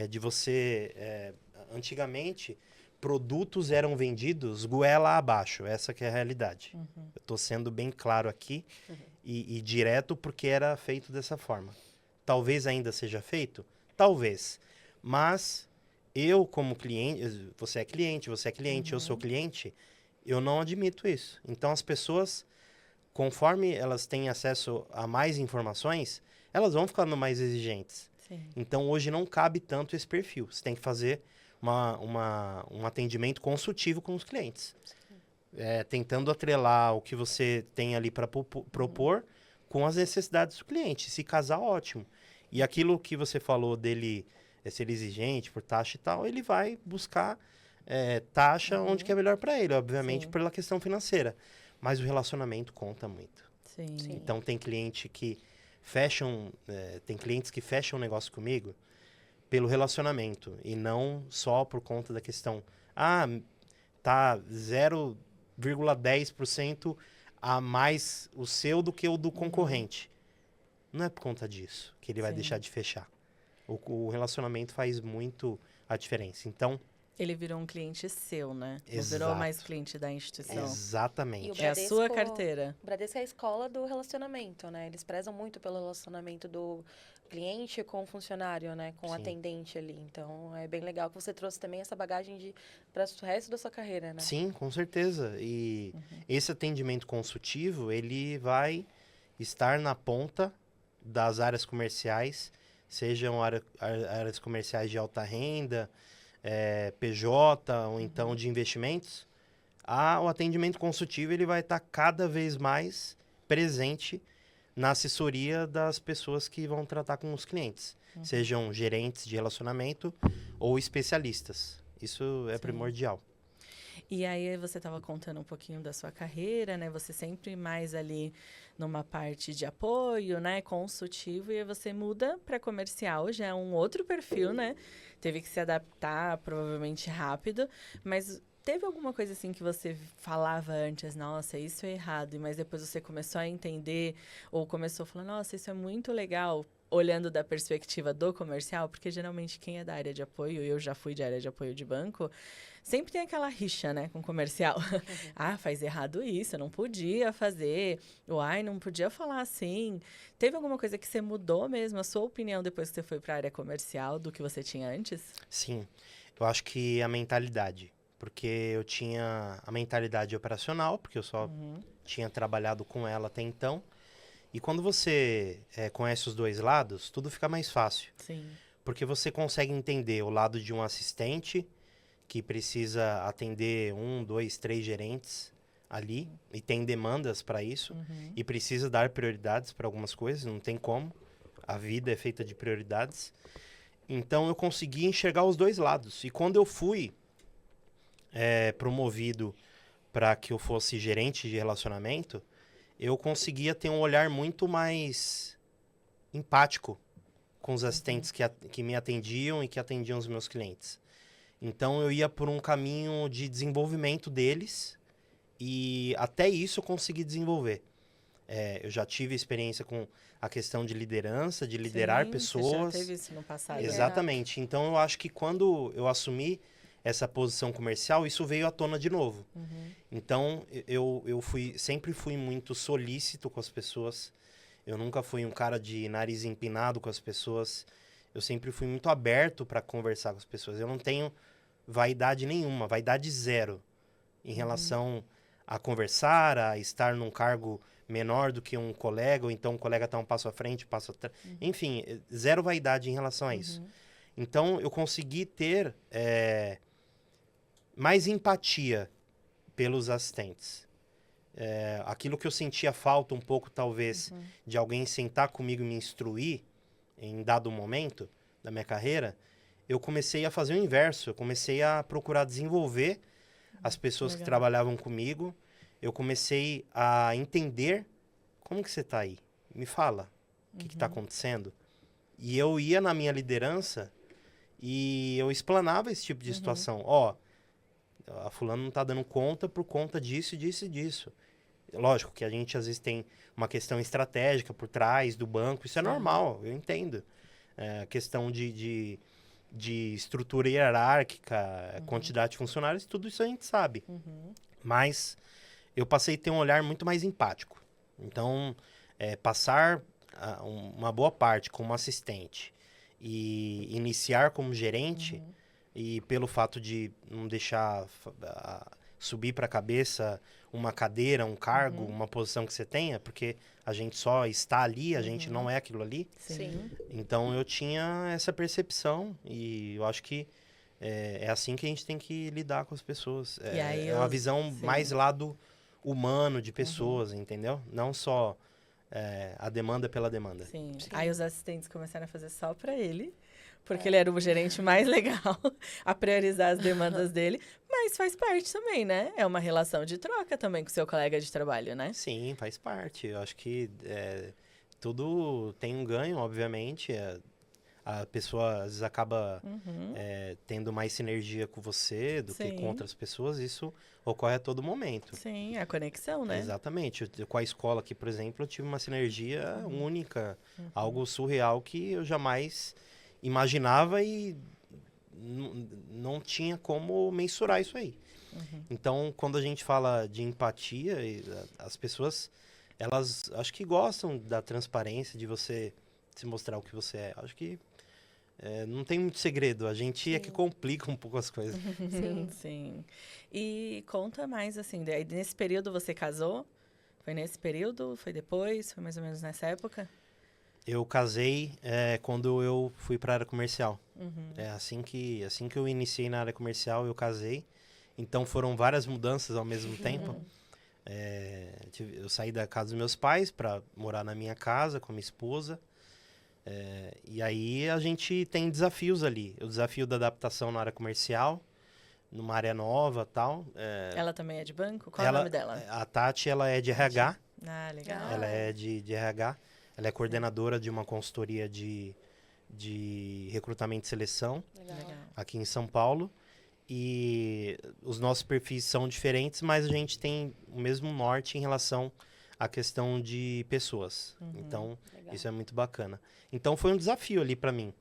de você... antigamente, produtos eram vendidos goela abaixo. Essa que é a realidade. Eu estou sendo bem claro aqui e direto porque era feito dessa forma. Talvez ainda seja feito? Talvez. Mas eu, como cliente... Você é cliente, eu sou cliente... Eu não admito isso. Então, as pessoas, conforme elas têm acesso a mais informações, elas vão ficando mais exigentes. Sim. Então, hoje não cabe tanto esse perfil. Você tem que fazer um atendimento consultivo com os clientes. Tentando atrelar o que você tem ali para propor com as necessidades do cliente. Se casar, ótimo. E aquilo que você falou dele ser exigente por taxa e tal, ele vai buscar... taxa onde que é melhor para ele, obviamente, Sim. pela questão financeira. Mas o relacionamento conta muito. Sim. Então, tem clientes que fecham um negócio comigo pelo relacionamento e não só por conta da questão, tá 0,10% a mais o seu do que o do concorrente. Não é por conta disso que ele vai deixar de fechar. O relacionamento faz muito a diferença. Então, ele virou um cliente seu, né? Não Exato. virou mais cliente da instituição. Exatamente. É a sua carteira. O Bradesco é a escola do relacionamento, né? Eles prezam muito pelo relacionamento do cliente com o funcionário, né? Com o atendente ali. Então, é bem legal que você trouxe também essa bagagem para o resto da sua carreira, né? Sim, com certeza. E esse atendimento consultivo, ele vai estar na ponta das áreas comerciais, sejam áreas comerciais de alta renda, PJ ou então de investimentos. O atendimento consultivo ele vai estar cada vez mais presente na assessoria das pessoas que vão tratar com os clientes, sejam gerentes de relacionamento ou especialistas. Isso é primordial. E aí você estava contando um pouquinho da sua carreira, né? Você sempre mais ali numa parte de apoio, né? Consultivo, e aí você muda para comercial, já é um outro perfil, né? Teve que se adaptar provavelmente rápido, mas teve alguma coisa assim que você falava antes, nossa, isso é errado, mas depois você começou a entender ou começou a falar, nossa, isso é muito legal, olhando da perspectiva do comercial, porque geralmente quem é da área de apoio, eu já fui de área de apoio de banco, sempre tem aquela rixa, né, com o comercial. Ah, faz errado isso, eu não podia fazer. Ou, ai, não podia falar assim. Teve alguma coisa que você mudou mesmo, a sua opinião, depois que você foi para a área comercial, do que você tinha antes? Sim, eu acho que a mentalidade. Porque eu tinha a mentalidade operacional, porque eu só tinha trabalhado com ela até então. E quando você conhece os dois lados, tudo fica mais fácil. Sim. Porque você consegue entender o lado de um assistente que precisa atender 1, 2, 3 gerentes ali e tem demandas para isso e precisa dar prioridades para algumas coisas, não tem como. A vida é feita de prioridades. Então eu consegui enxergar os dois lados. E quando eu fui promovido para que eu fosse gerente de relacionamento, eu conseguia ter um olhar muito mais empático com os assistentes que me atendiam e que atendiam os meus clientes. Então, eu ia por um caminho de desenvolvimento deles e até isso eu consegui desenvolver. Eu já tive experiência com a questão de liderança, de liderar Sim, pessoas. Você já teve isso no passado. Exatamente. Então, eu acho que quando eu assumi essa posição comercial, isso veio à tona de novo. Então, eu sempre fui muito solícito com as pessoas. Eu nunca fui um cara de nariz empinado com as pessoas. Eu sempre fui muito aberto para conversar com as pessoas. Eu não tenho vaidade nenhuma, vaidade zero em relação a conversar, a estar num cargo menor do que um colega, ou então um colega está um passo à frente, um passo atrás. Enfim, zero vaidade em relação a isso. Então, eu consegui ter mais empatia pelos assistentes. Aquilo que eu sentia falta um pouco, talvez, de alguém sentar comigo e me instruir em dado momento da minha carreira, eu comecei a fazer o inverso. Eu comecei a procurar desenvolver as pessoas que trabalhavam comigo. Eu comecei a entender como que você está aí. Me fala, o que está acontecendo? E eu ia na minha liderança e eu explanava esse tipo de situação. Ó, a fulana não está dando conta por conta disso, disso e disso. Lógico que a gente às vezes tem uma questão estratégica por trás do banco, isso é normal, eu entendo. A questão de estrutura hierárquica, quantidade de funcionários, tudo isso a gente sabe. Mas eu passei a ter um olhar muito mais empático. Então, passar uma boa parte como assistente e iniciar como gerente, e pelo fato de não deixar subir para a cabeça uma cadeira, um cargo, uma posição que você tenha, porque a gente só está ali, a gente não é aquilo ali. Sim. Então eu tinha essa percepção e eu acho que é assim que a gente tem que lidar com as pessoas. E aí uma visão mais lado humano de pessoas, entendeu? Não só a demanda pela demanda. Sim. Aí os assistentes começaram a fazer só para ele, porque ele era o gerente mais legal a priorizar as demandas dele, mas faz parte também, né? É uma relação de troca também com o seu colega de trabalho, né? Sim, faz parte. Eu acho que tudo tem um ganho, obviamente. A pessoa às vezes acaba tendo mais sinergia com você do que com outras pessoas. Isso ocorre a todo momento. Sim, a conexão, né? Exatamente. Com a escola aqui, por exemplo, eu tive uma sinergia única. Algo surreal que eu jamais imaginava e não tinha como mensurar isso aí. Então, quando a gente fala de empatia, as pessoas, elas acho que gostam da transparência, de você se mostrar o que você é. Acho que não tem muito segredo, a gente é que complica um pouco as coisas. Sim. E conta mais, assim, nesse período você casou? Foi nesse período? Foi depois? Foi mais ou menos nessa época? Eu casei quando eu fui para a área comercial. Assim que eu iniciei na área comercial, eu casei. Então, foram várias mudanças ao mesmo tempo. Eu saí da casa dos meus pais para morar na minha casa com a minha esposa. E aí, a gente tem desafios ali. O desafio da adaptação na área comercial, numa área nova e tal. Ela também é de banco? Qual é o nome dela? A Tati, ela é de RH. Ah, legal. Ela é de RH. Ela é coordenadora de uma consultoria de recrutamento e seleção aqui em São Paulo. E os nossos perfis são diferentes, mas a gente tem o mesmo norte em relação a questão de pessoas. Então, Legal. isso é muito bacana. Então, foi um desafio ali para mim.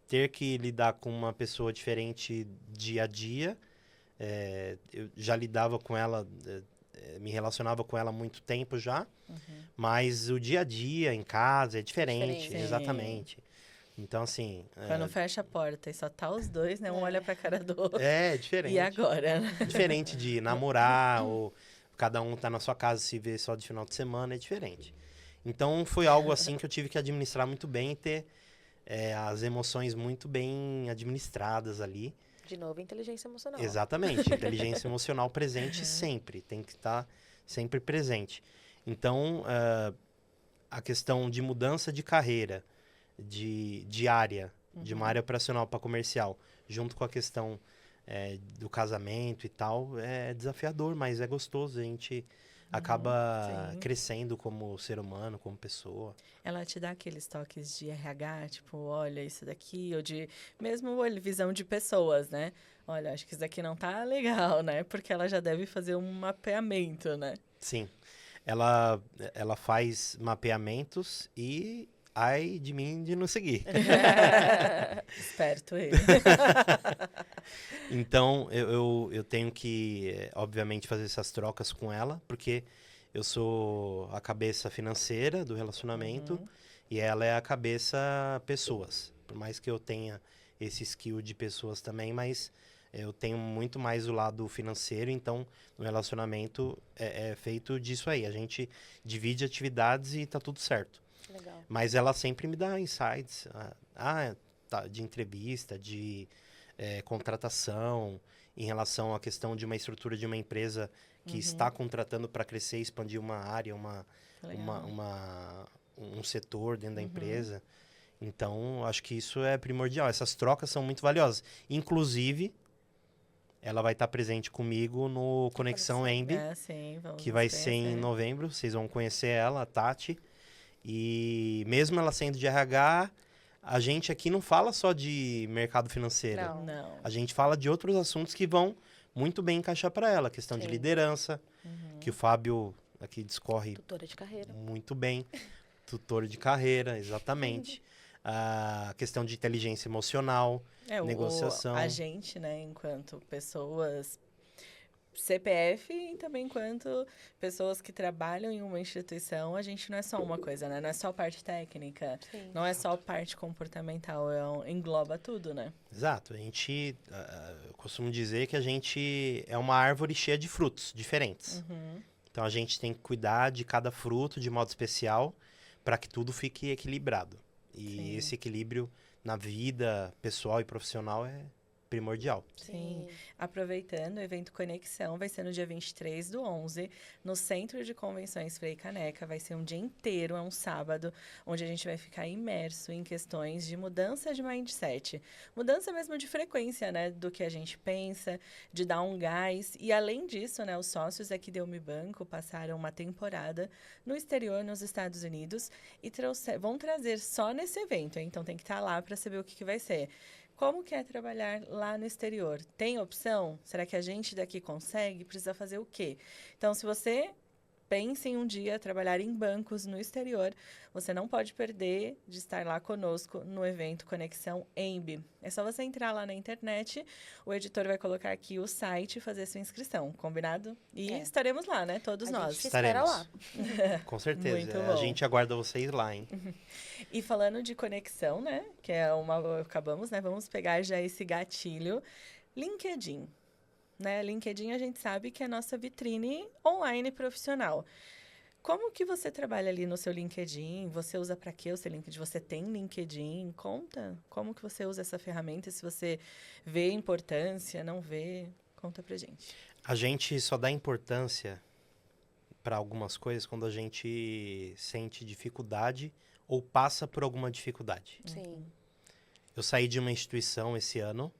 Ter que lidar com uma pessoa diferente dia a dia. Eu já lidava com ela, me relacionava com ela há muito tempo já. Mas o dia a dia em casa é diferente. Diferente. Exatamente. Então, assim... Quando fecha a porta e só tá os dois, né? Um olha pra cara do outro. É diferente. E agora? Diferente de namorar ou cada um tá na sua casa se vê só de final de semana, é diferente. Então foi algo assim que eu tive que administrar muito bem e ter as emoções muito bem administradas ali. De novo, inteligência emocional. Exatamente, inteligência emocional presente sempre, tem que estar sempre presente. Então, a questão de mudança de carreira, de área, de uma área operacional para comercial, junto com a questão do casamento e tal, é desafiador, mas é gostoso. A gente acaba sim. crescendo como ser humano, como pessoa. Ela te dá aqueles toques de RH, tipo, olha isso daqui, ou de mesmo visão de pessoas, né? Olha, acho que isso daqui não tá legal, né? Porque ela já deve fazer um mapeamento, né? Sim, ela faz mapeamentos e ai de mim de não seguir. Esperto ele. Então, eu tenho que, obviamente, fazer essas trocas com ela, porque eu sou a cabeça financeira do relacionamento e ela é a cabeça pessoas. Por mais que eu tenha esse skill de pessoas também, mas eu tenho muito mais o lado financeiro, então no relacionamento é feito disso aí. A gente divide atividades e tá tudo certo. Legal. Mas ela sempre me dá insights de entrevista, de contratação, em relação à questão de uma estrutura de uma empresa que está contratando para crescer e expandir uma área, um setor dentro da empresa. Então, acho que isso é primordial. Essas trocas são muito valiosas. Inclusive, ela vai estar presente comigo no Conexão Embi, Sim, vamos que vai ser em conhecer. novembro. Vocês vão conhecer ela, a Tati. E mesmo ela sendo de RH, a gente aqui não fala só de mercado financeiro. Não. Não. A gente fala de outros assuntos que vão muito bem encaixar para ela. Questão de Sim. liderança, que o Fábio aqui discorre Tutora de carreira. muito bem. Tutor de carreira, exatamente. A questão de inteligência emocional, negociação. A gente, né, enquanto pessoas CPF e também enquanto pessoas que trabalham em uma instituição, a gente não é só uma coisa, né? Não é só parte técnica, Sim. não é só parte comportamental, engloba tudo, né? Exato. A gente, eu costumo dizer que a gente é uma árvore cheia de frutos diferentes. Então, a gente tem que cuidar de cada fruto de modo especial para que tudo fique equilibrado. E Sim. esse equilíbrio na vida pessoal e profissional é primordial. Sim. Aproveitando, o evento Conexão vai ser no dia 23/11, no Centro de Convenções Frei Caneca. Vai ser um dia inteiro, é um sábado, onde a gente vai ficar imerso em questões de mudança de mindset. Mudança mesmo de frequência, né? Do que a gente pensa, de dar um gás. E além disso, né? Os sócios aqui da Unibanco passaram uma temporada no exterior, nos Estados Unidos, e vão trazer só nesse evento, hein? Então tem que estar lá para saber o que vai ser. Como que é trabalhar lá no exterior? Tem opção? Será que a gente daqui consegue? Precisa fazer o quê? Então, se você pensa em um dia trabalhar em bancos no exterior, você não pode perder de estar lá conosco no evento Conexão Embi. É só você entrar lá na internet, o editor vai colocar aqui o site e fazer sua inscrição, combinado? E estaremos lá, né? Todos A nós. gente espera lá. Com certeza. Muito A bom. gente aguarda vocês lá, hein? E falando de conexão, né? Que é acabamos, né? Vamos pegar já esse gatilho. LinkedIn. Né? LinkedIn a gente sabe que é a nossa vitrine online profissional. Como que você trabalha ali no seu LinkedIn? Você usa para quê o seu LinkedIn? Você tem LinkedIn? Conta como que você usa essa ferramenta, se você vê importância, não vê. Conta pra gente. A gente só dá importância para algumas coisas quando a gente sente dificuldade ou passa por alguma dificuldade. Sim. Eu saí de uma instituição esse ano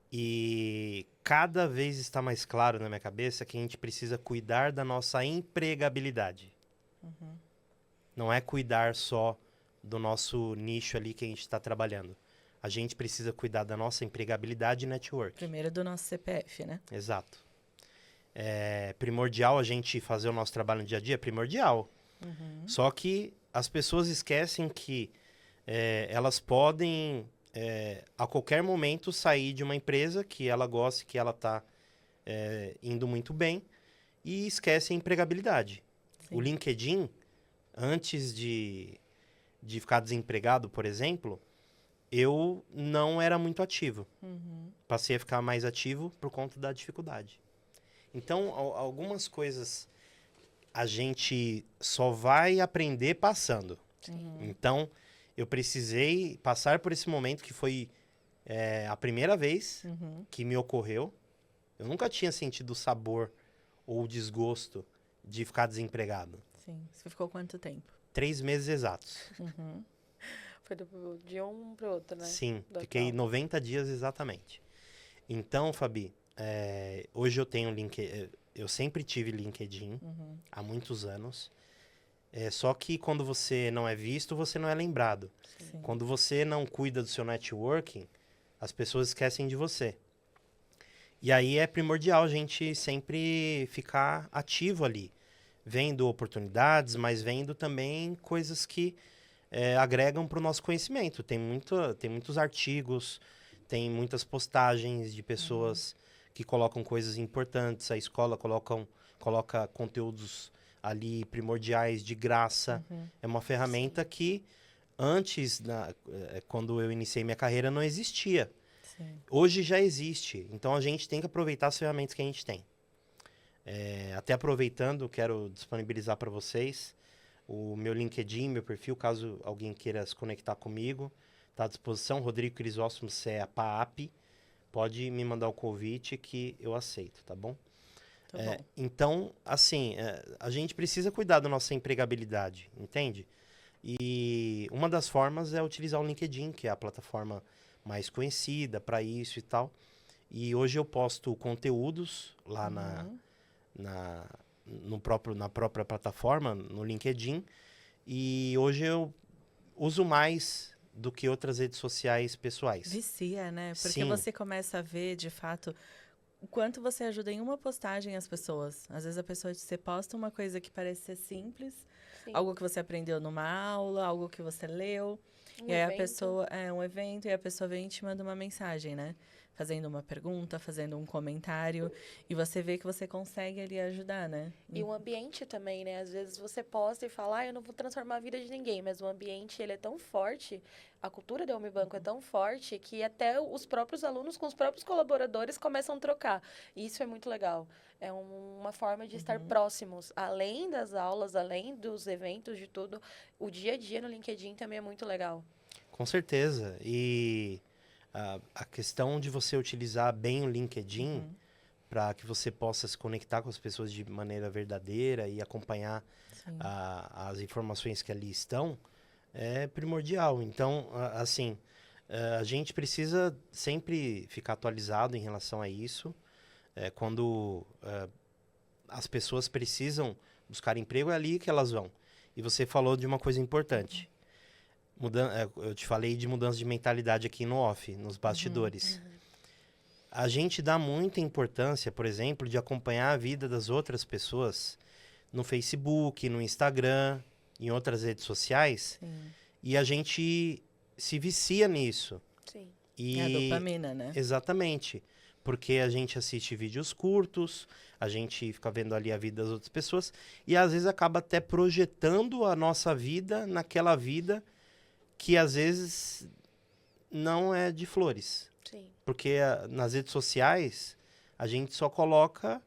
e cada vez está mais claro na minha cabeça que a gente precisa cuidar da nossa empregabilidade. Não é cuidar só do nosso nicho ali que a gente está trabalhando. A gente precisa cuidar da nossa empregabilidade e network. Primeiro do nosso CPF, né? Exato. É primordial a gente fazer o nosso trabalho no dia a dia? É primordial. Só que as pessoas esquecem que elas podem, a qualquer momento, sair de uma empresa que ela gosta, que ela está indo muito bem, e esquecem a empregabilidade. Sim. O LinkedIn, antes de ficar desempregado, por exemplo, eu não era muito ativo. Passei a ficar mais ativo por conta da dificuldade. Então, algumas coisas a gente só vai aprender passando. Então, eu precisei passar por esse momento que foi a primeira vez que me ocorreu. Eu nunca tinha sentido o sabor ou o desgosto de ficar desempregado. Sim. Você ficou quanto tempo? 3 meses exatos. Foi de um pro outro, né? Sim, Do fiquei atual. 90 dias exatamente. Então, Fabi, hoje eu tenho LinkedIn. Eu sempre tive LinkedIn há muitos anos. Só que quando você não é visto, você não é lembrado. Sim. Quando você não cuida do seu networking, as pessoas esquecem de você. E aí é primordial a gente sempre ficar ativo ali, vendo oportunidades, mas vendo também coisas que agregam para o nosso conhecimento. Tem muitos artigos, tem muitas postagens de pessoas que colocam coisas importantes. A escola coloca conteúdos ali primordiais, de graça. É uma ferramenta que antes, quando eu iniciei minha carreira, não existia. Sim. Hoje já existe. Então a gente tem que aproveitar as ferramentas que a gente tem. Até aproveitando, quero disponibilizar para vocês o meu LinkedIn, meu perfil, caso alguém queira se conectar comigo. Está à disposição, Rodrigo Crisóstomo, CEA PAAP. Pode me mandar o convite que eu aceito, tá bom? Tá bom. Então, assim, a gente precisa cuidar da nossa empregabilidade, entende? E uma das formas é utilizar o LinkedIn, que é a plataforma mais conhecida para isso e tal. E hoje eu posto conteúdos lá na própria plataforma, no LinkedIn. E hoje eu uso mais do que outras redes sociais pessoais. Vicia, né? Porque Sim. você começa a ver, de fato, o quanto você ajuda em uma postagem as pessoas. Às vezes você posta uma coisa que parece ser simples, Sim. algo que você aprendeu numa aula, algo que você leu. Um E aí a evento. pessoa, um evento, e a pessoa vem e te manda uma mensagem, né? Fazendo uma pergunta, fazendo um comentário. E você vê que você consegue ali ajudar, né? E o ambiente também, né? Às vezes você posta e fala, eu não vou transformar a vida de ninguém, mas o ambiente, ele é tão forte, a cultura da Unibanco é tão forte, que até os próprios alunos com os próprios colaboradores começam a trocar. E isso é muito legal. É uma forma de estar próximos. Além das aulas, além dos eventos, de tudo, o dia a dia no LinkedIn também é muito legal. Com certeza. E a questão de você utilizar bem o LinkedIn para que você possa se conectar com as pessoas de maneira verdadeira e acompanhar as informações que ali estão é primordial. Então, assim, a gente precisa sempre ficar atualizado em relação a isso. Quando as pessoas precisam buscar emprego, é ali que elas vão. E você falou de uma coisa importante. Eu te falei de mudança de mentalidade aqui no off, nos bastidores. A gente dá muita importância, por exemplo, de acompanhar a vida das outras pessoas no Facebook, no Instagram, em outras redes sociais. Sim. E a gente se vicia nisso. Sim. É a dopamina, né? Exatamente. Porque a gente assiste vídeos curtos, a gente fica vendo ali a vida das outras pessoas e às vezes acaba até projetando a nossa vida naquela vida que às vezes não é de flores. Sim. Porque nas redes sociais a gente só coloca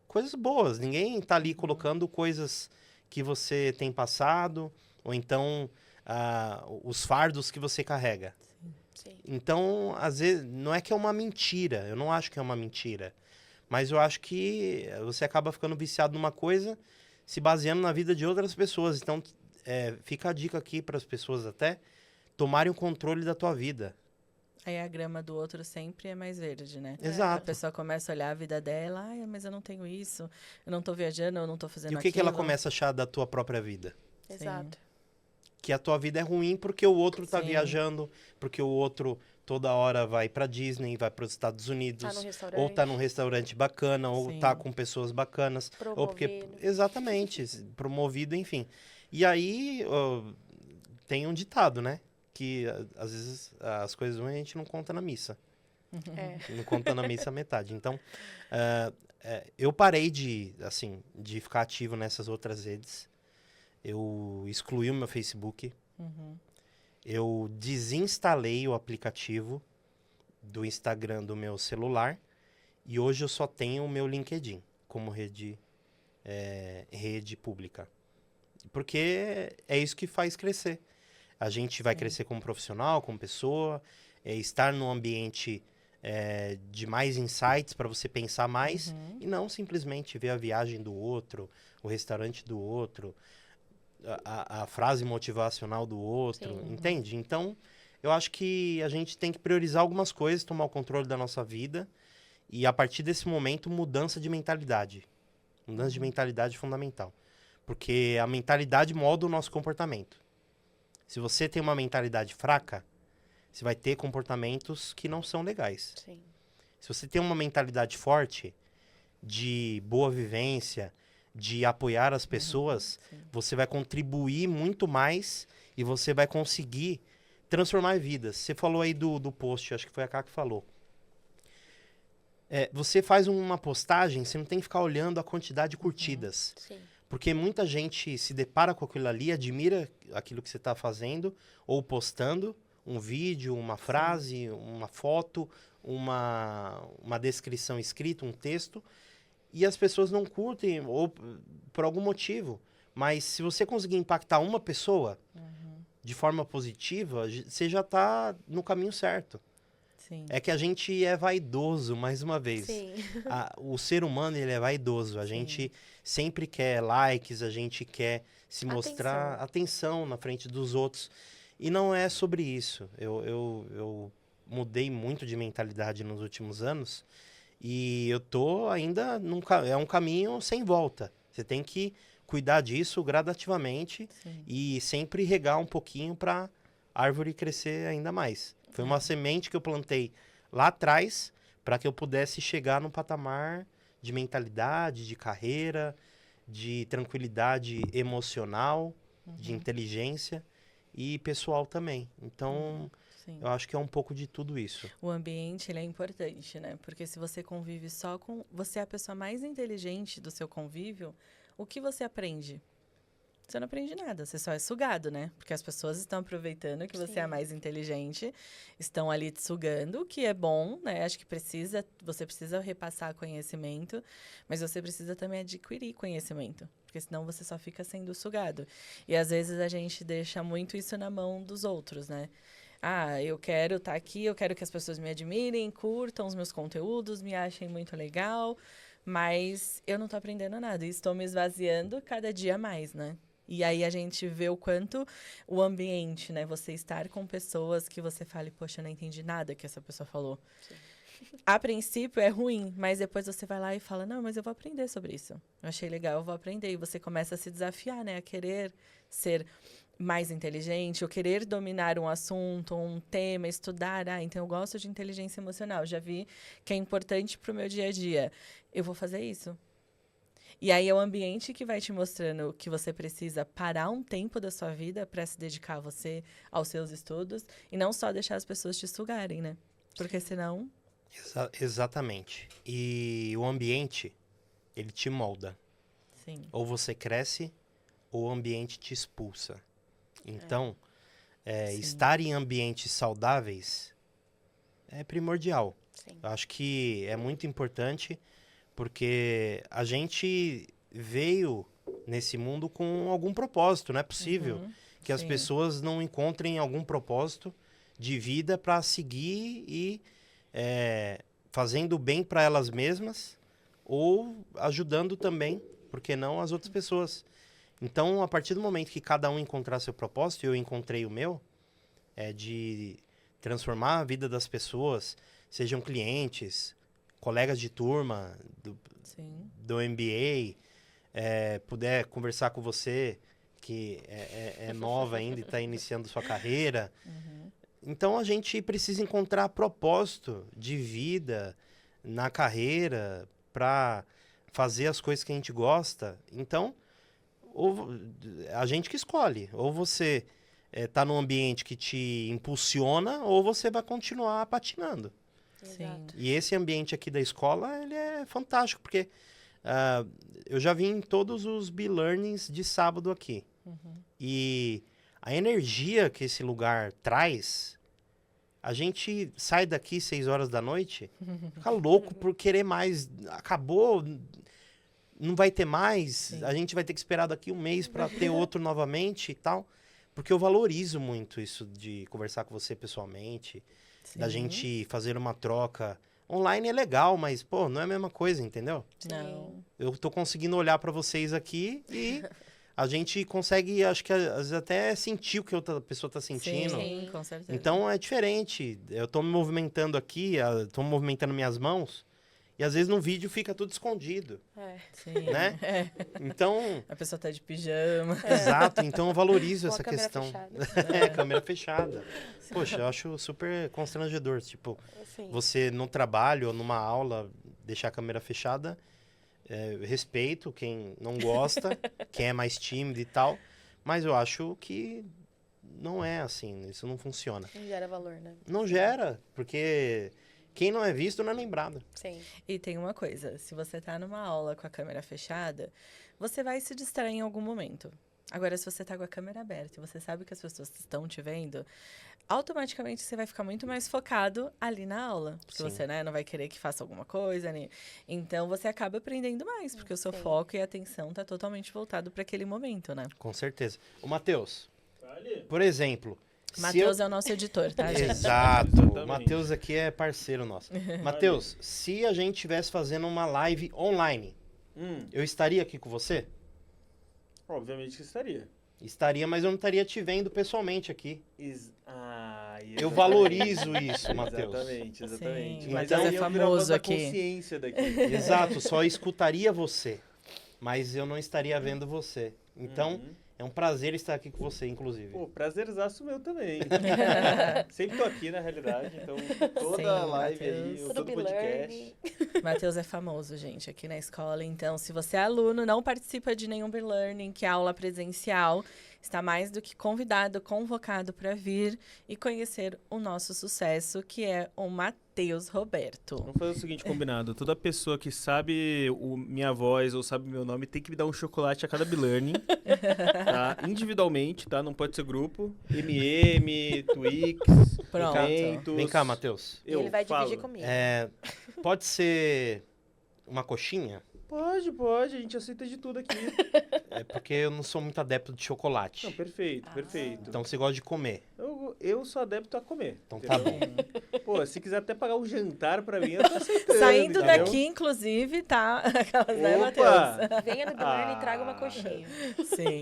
coisas boas. Ninguém tá ali colocando coisas que você tem passado ou então os fardos que você carrega. Sim. Então, às vezes, não é que é uma mentira. Eu não acho que é uma mentira. Mas eu acho que você acaba ficando viciado numa coisa se baseando na vida de outras pessoas. Então, fica a dica aqui para as pessoas até tomarem o controle da tua vida. Aí a grama do outro sempre é mais verde, né? A Exato. pessoa começa a olhar a vida dela, mas eu não tenho isso, eu não tô viajando, eu não tô fazendo E o aquilo. que ela começa a achar da tua própria vida? Exato. Que a tua vida é ruim porque o outro tá Sim. viajando, porque o outro toda hora vai pra Disney, vai para os Estados Unidos, Tá no restaurante. ou tá num restaurante bacana, ou Sim. tá com pessoas bacanas, ou porque Promovido. exatamente, promovido, enfim. E aí tem um ditado, né? Que às vezes as coisas ruins a gente não conta na missa. É. Não conta na missa a metade. Então, eu parei de ficar ativo nessas outras redes. Eu excluí o meu Facebook. Eu desinstalei o aplicativo do Instagram do meu celular. E hoje eu só tenho o meu LinkedIn como rede pública. Porque é isso que faz crescer. A gente vai crescer como profissional, como pessoa, estar num ambiente de mais insights para você pensar mais e não simplesmente ver a viagem do outro, o restaurante do outro, a frase motivacional do outro, Sim. entende? Então, eu acho que a gente tem que priorizar algumas coisas, tomar o controle da nossa vida e, a partir desse momento, mudança de mentalidade. Mudança de mentalidade é fundamental. Porque a mentalidade molda o nosso comportamento. Se você tem uma mentalidade fraca, você vai ter comportamentos que não são legais. Sim. Se você tem uma mentalidade forte, de boa vivência, de apoiar as pessoas, você vai contribuir muito mais e você vai conseguir transformar vidas. Você falou aí do post, acho que foi a Cá que falou. Você faz uma postagem, você não tem que ficar olhando a quantidade de curtidas. Sim. Porque muita gente se depara com aquilo ali, admira aquilo que você está fazendo ou postando, um vídeo, uma frase, uma foto, uma descrição escrita, um texto, e as pessoas não curtem ou por algum motivo. Mas se você conseguir impactar uma pessoa de forma positiva, você já está no caminho certo. Sim. É que a gente é vaidoso, mais uma vez. Sim. O ser humano, ele é vaidoso. A gente sempre quer likes, a gente quer se mostrar atenção na frente dos outros. E não é sobre isso. Eu mudei muito de mentalidade nos últimos anos e eu tô ainda é um caminho sem volta. Você tem que cuidar disso gradativamente e sempre regar um pouquinho para a árvore crescer ainda mais. Foi uma semente que eu plantei lá atrás para que eu pudesse chegar num patamar de mentalidade, de carreira, de tranquilidade emocional, de inteligência e pessoal também. Então, eu acho que é um pouco de tudo isso. O ambiente, ele é importante, né? Porque se você convive só com... Você é a pessoa mais inteligente do seu convívio, o que você aprende? Você não aprende nada, você só é sugado, né? Porque as pessoas estão aproveitando que você é a mais inteligente, estão ali te sugando, o que é bom, né? Acho que você precisa repassar conhecimento, mas você precisa também adquirir conhecimento, porque senão você só fica sendo sugado. E às vezes a gente deixa muito isso na mão dos outros, né? Ah, eu quero estar aqui, eu quero que as pessoas me admirem, curtam os meus conteúdos, me achem muito legal, mas eu não estou aprendendo nada e estou me esvaziando cada dia mais, né? E aí a gente vê o quanto o ambiente, né? Você estar com pessoas que você fale, poxa, eu não entendi nada que essa pessoa falou. Sim. A princípio é ruim, mas depois você vai lá e fala, não, mas eu vou aprender sobre isso. Eu achei legal, eu vou aprender. E você começa a se desafiar, né? A querer ser mais inteligente, ou querer dominar um assunto, um tema, estudar. Ah, então eu gosto de inteligência emocional. Já vi que é importante para o meu dia a dia. Eu vou fazer isso. E aí é o ambiente que vai te mostrando que você precisa parar um tempo da sua vida para se dedicar a você, aos seus estudos, e não só deixar as pessoas te sugarem, né? Porque senão... Exatamente. E o ambiente, ele te molda. Sim. Ou você cresce, ou o ambiente te expulsa. Então, estar em ambientes saudáveis é primordial. Sim. Eu acho que é muito importante, porque a gente veio nesse mundo com algum propósito. Não é possível que as pessoas não encontrem algum propósito de vida para seguir e fazendo bem para elas mesmas ou ajudando também, por que não, as outras pessoas. Então, a partir do momento que cada um encontrar seu propósito, e eu encontrei o meu, de transformar a vida das pessoas, sejam clientes, colegas de turma, do MBA, puder conversar com você, que é nova ainda e está iniciando sua carreira. Então, a gente precisa encontrar propósito de vida na carreira para fazer as coisas que a gente gosta. Então, ou a gente que escolhe. Ou você tá num ambiente que te impulsiona, ou você vai continuar patinando. Exato. E esse ambiente aqui da escola, ele é fantástico, porque eu já vim em todos os B-Learnings de sábado aqui. E a energia que esse lugar traz, a gente sai daqui 6 horas da noite, fica louco por querer mais. Acabou, não vai ter mais, Sim. a gente vai ter que esperar daqui um mês para ter outro novamente e tal. Porque eu valorizo muito isso de conversar com você pessoalmente, da Sim. gente fazer uma troca. Online é legal, mas, pô, não é a mesma coisa, entendeu? Não. Eu tô conseguindo olhar para vocês aqui e a gente consegue, acho que às vezes até sentir o que outra pessoa tá sentindo. Sim, com certeza. Então é diferente. Eu tô me movimentando aqui, tô movimentando minhas mãos, e às vezes no vídeo fica tudo escondido, Sim. né? É. Então, A pessoa tá de pijama. exato, então eu valorizo Com a essa câmera questão. fechada. Câmera fechada. Poxa, eu acho super constrangedor, tipo, Assim, você no trabalho ou numa aula deixar a câmera fechada. Eu respeito quem não gosta, quem é mais tímido e tal, mas eu acho que não é assim, isso não funciona. não gera valor, né? Não gera, porque quem não é visto não é lembrado. Sim. E tem uma coisa, se você tá numa aula com a câmera fechada, você vai se distrair em algum momento. Agora, se você tá com a câmera aberta e você sabe que as pessoas estão te vendo, automaticamente você vai ficar muito mais focado ali na aula. Porque Sim. você, né, não vai querer que faça alguma coisa, né? Então, você acaba aprendendo mais, porque o seu Sim. foco e a atenção tá totalmente voltado para aquele momento, né? Com certeza. O Matheus, por exemplo... se Matheus eu- é o nosso editor, tá, gente? Exato, o Exatamente. Matheus aqui é parceiro nosso. Matheus, se a gente estivesse fazendo uma live online, eu estaria aqui com você? Obviamente que estaria. Estaria, mas eu não estaria te vendo pessoalmente aqui. Eu Exatamente. valorizo isso, Matheus. Exatamente, exatamente. Sim, Mas Matheus aí é eu virar famoso voz da aqui. consciência daqui. Exato, só escutaria você, mas eu não estaria vendo você. Então, é um prazer estar aqui com você, inclusive. Pô, prazerzaço meu também. Sempre tô aqui, na realidade, então toda Sim, live aí, Matheus. todo podcast. Matheus é famoso, gente, aqui na escola. Então, se você é aluno, não participa de nenhum B-Learning, que é aula presencial, está mais do que convidado, convocado para vir e conhecer o nosso sucesso, que é o Matheus Roberto. Vamos fazer o seguinte combinado. Toda pessoa que sabe minha voz ou sabe meu nome tem que me dar um chocolate a cada B-Learning, tá? Individualmente, tá? Não pode ser grupo. Twix, Pronto. Mentos. Vem cá, Matheus. E ele vai falo. dividir comigo. Pode ser uma coxinha? Pode, a gente aceita de tudo aqui. É porque eu não sou muito adepto de chocolate. Não, perfeito, perfeito. Então você gosta de comer. Eu sou adepto a comer. Então tá entendeu? bom. Pô, se quiser até pagar um jantar pra mim, eu tô aceitando. Saindo entendeu? daqui, inclusive, tá? Aquelas, né, Opa! Matheus? Venha no B-Learning e traga uma coxinha. Sim.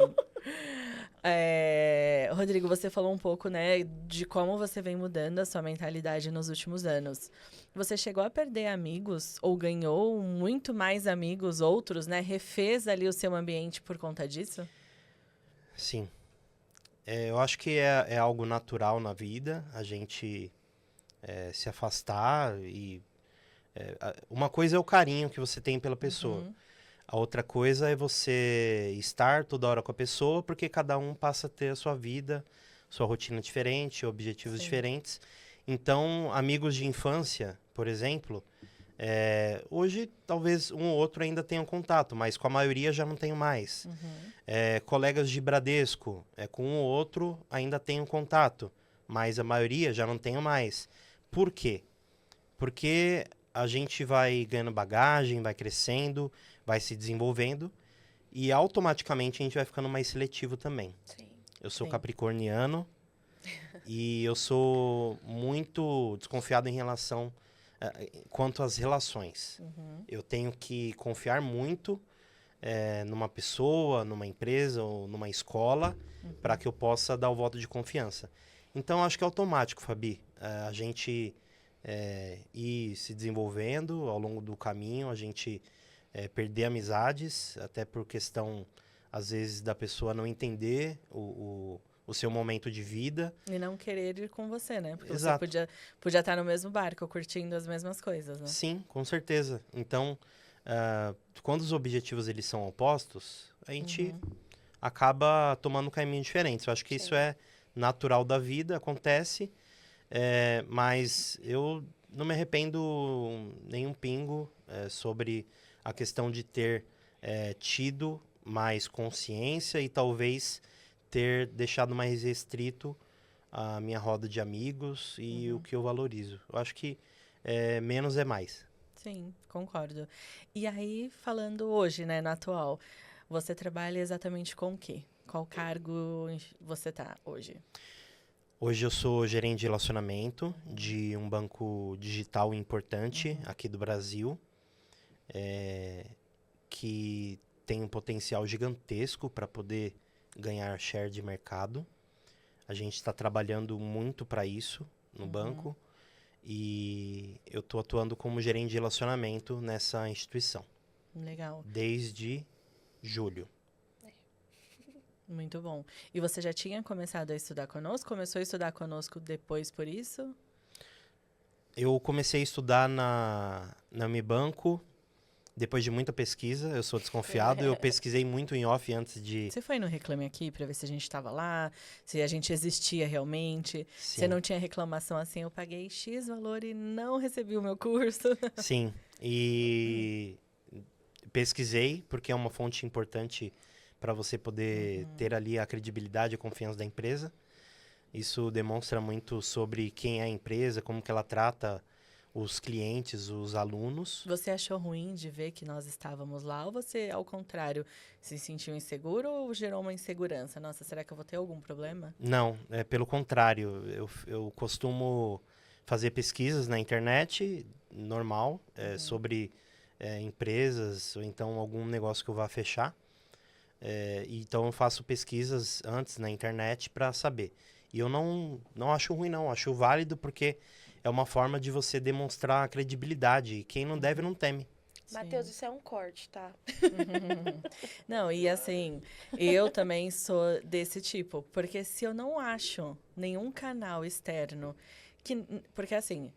Rodrigo, você falou um pouco, né, de como você vem mudando a sua mentalidade nos últimos anos. Você chegou a perder amigos ou ganhou muito mais amigos, outros, né? Refez ali o seu ambiente por conta disso? Sim. Eu acho que é algo natural na vida, a gente se afastar e... uma coisa é o carinho que você tem pela pessoa. A outra coisa é você estar toda hora com a pessoa, porque cada um passa a ter a sua vida, sua rotina diferente, objetivos Sim. diferentes. Então, amigos de infância, por exemplo, hoje talvez um ou outro ainda tenham contato, mas com a maioria já não tenho mais. Colegas de Bradesco, com um ou outro ainda tenho contato, mas a maioria já não tenho mais. Por quê? Porque a gente vai ganhando bagagem, vai crescendo, vai se desenvolvendo e automaticamente a gente vai ficando mais seletivo também. Sim. Eu sou Sim. capricorniano e eu sou muito desconfiado em relação quanto às relações. Eu tenho que confiar muito numa pessoa, numa empresa ou numa escola para que eu possa dar o voto de confiança. Então, acho que é automático, Fabi. A gente ir se desenvolvendo ao longo do caminho, a gente perder amizades, até por questão, às vezes, da pessoa não entender o o seu momento de vida. E não querer ir com você, né? Porque Exato. você podia estar no mesmo barco, curtindo as mesmas coisas, né? Sim, com certeza. Então, quando os objetivos eles são opostos, a gente acaba tomando caminhos diferentes. Eu acho que isso é natural da vida, acontece, mas eu não me arrependo nem um pingo sobre a questão de ter tido mais consciência e talvez ter deixado mais restrito a minha roda de amigos e o que eu valorizo. Eu acho que menos é mais. Sim, concordo. E aí, falando hoje, né, na atual, você trabalha exatamente com o quê? Qual cargo você tá hoje? Hoje eu sou gerente de relacionamento de um banco digital importante aqui do Brasil, que tem um potencial gigantesco para poder ganhar share de mercado. A gente está trabalhando muito para isso no banco e eu estou atuando como gerente de relacionamento nessa instituição Legal, desde julho. muito bom. E você já tinha começado a estudar conosco? Começou a estudar conosco depois por isso? Eu comecei a estudar na Unibanco depois de muita pesquisa. Eu sou desconfiado, eu pesquisei muito em off antes de... Você foi no Reclame Aqui para ver se a gente estava lá, se a gente existia realmente? Sim. Você não tinha reclamação assim, eu paguei X valor e não recebi o meu curso? Sim, e pesquisei, porque é uma fonte importante para você poder ter ali a credibilidade e a confiança da empresa. Isso demonstra muito sobre quem é a empresa, como que ela trata os clientes, os alunos. Você achou ruim de ver que nós estávamos lá ou você, ao contrário, se sentiu inseguro ou gerou uma insegurança? Nossa, será que eu vou ter algum problema? Não, pelo contrário, eu costumo fazer pesquisas na internet, normal, sobre empresas ou então algum negócio que eu vá fechar. Então eu faço pesquisas antes na internet para saber. E eu não acho ruim, não. Acho válido porque é uma forma de você demonstrar credibilidade. E quem não deve, não teme. Matheus, isso é um corte, tá? Não, e assim, eu também sou desse tipo, porque se eu não acho nenhum canal externo porque assim,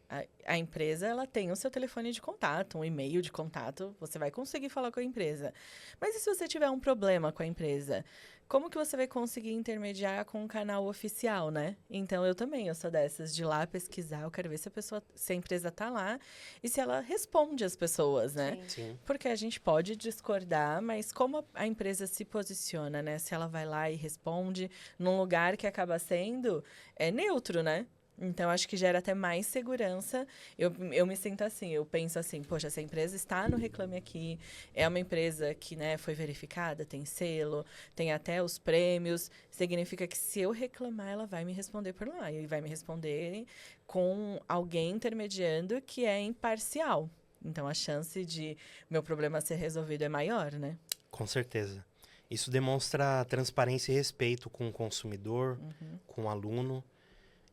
a empresa ela tem o seu telefone de contato, um e-mail de contato, você vai conseguir falar com a empresa. Mas e se você tiver um problema com a empresa? Como que você vai conseguir intermediar com um canal oficial, né? Então, eu sou dessas, de ir lá pesquisar, eu quero ver se a empresa tá lá e se ela responde às pessoas, né? Sim. Porque a gente pode discordar, mas como a empresa se posiciona, né? Se ela vai lá e responde num lugar que acaba sendo neutro, né? Então, acho que gera até mais segurança. Eu me sinto assim, eu penso assim, poxa, essa empresa está no Reclame Aqui, é uma empresa que, né, foi verificada, tem selo, tem até os prêmios, significa que se eu reclamar, ela vai me responder por lá. E vai me responder com alguém intermediando que é imparcial. Então, a chance de meu problema ser resolvido é maior, né? Com certeza. Isso demonstra transparência e respeito com o consumidor, com o aluno.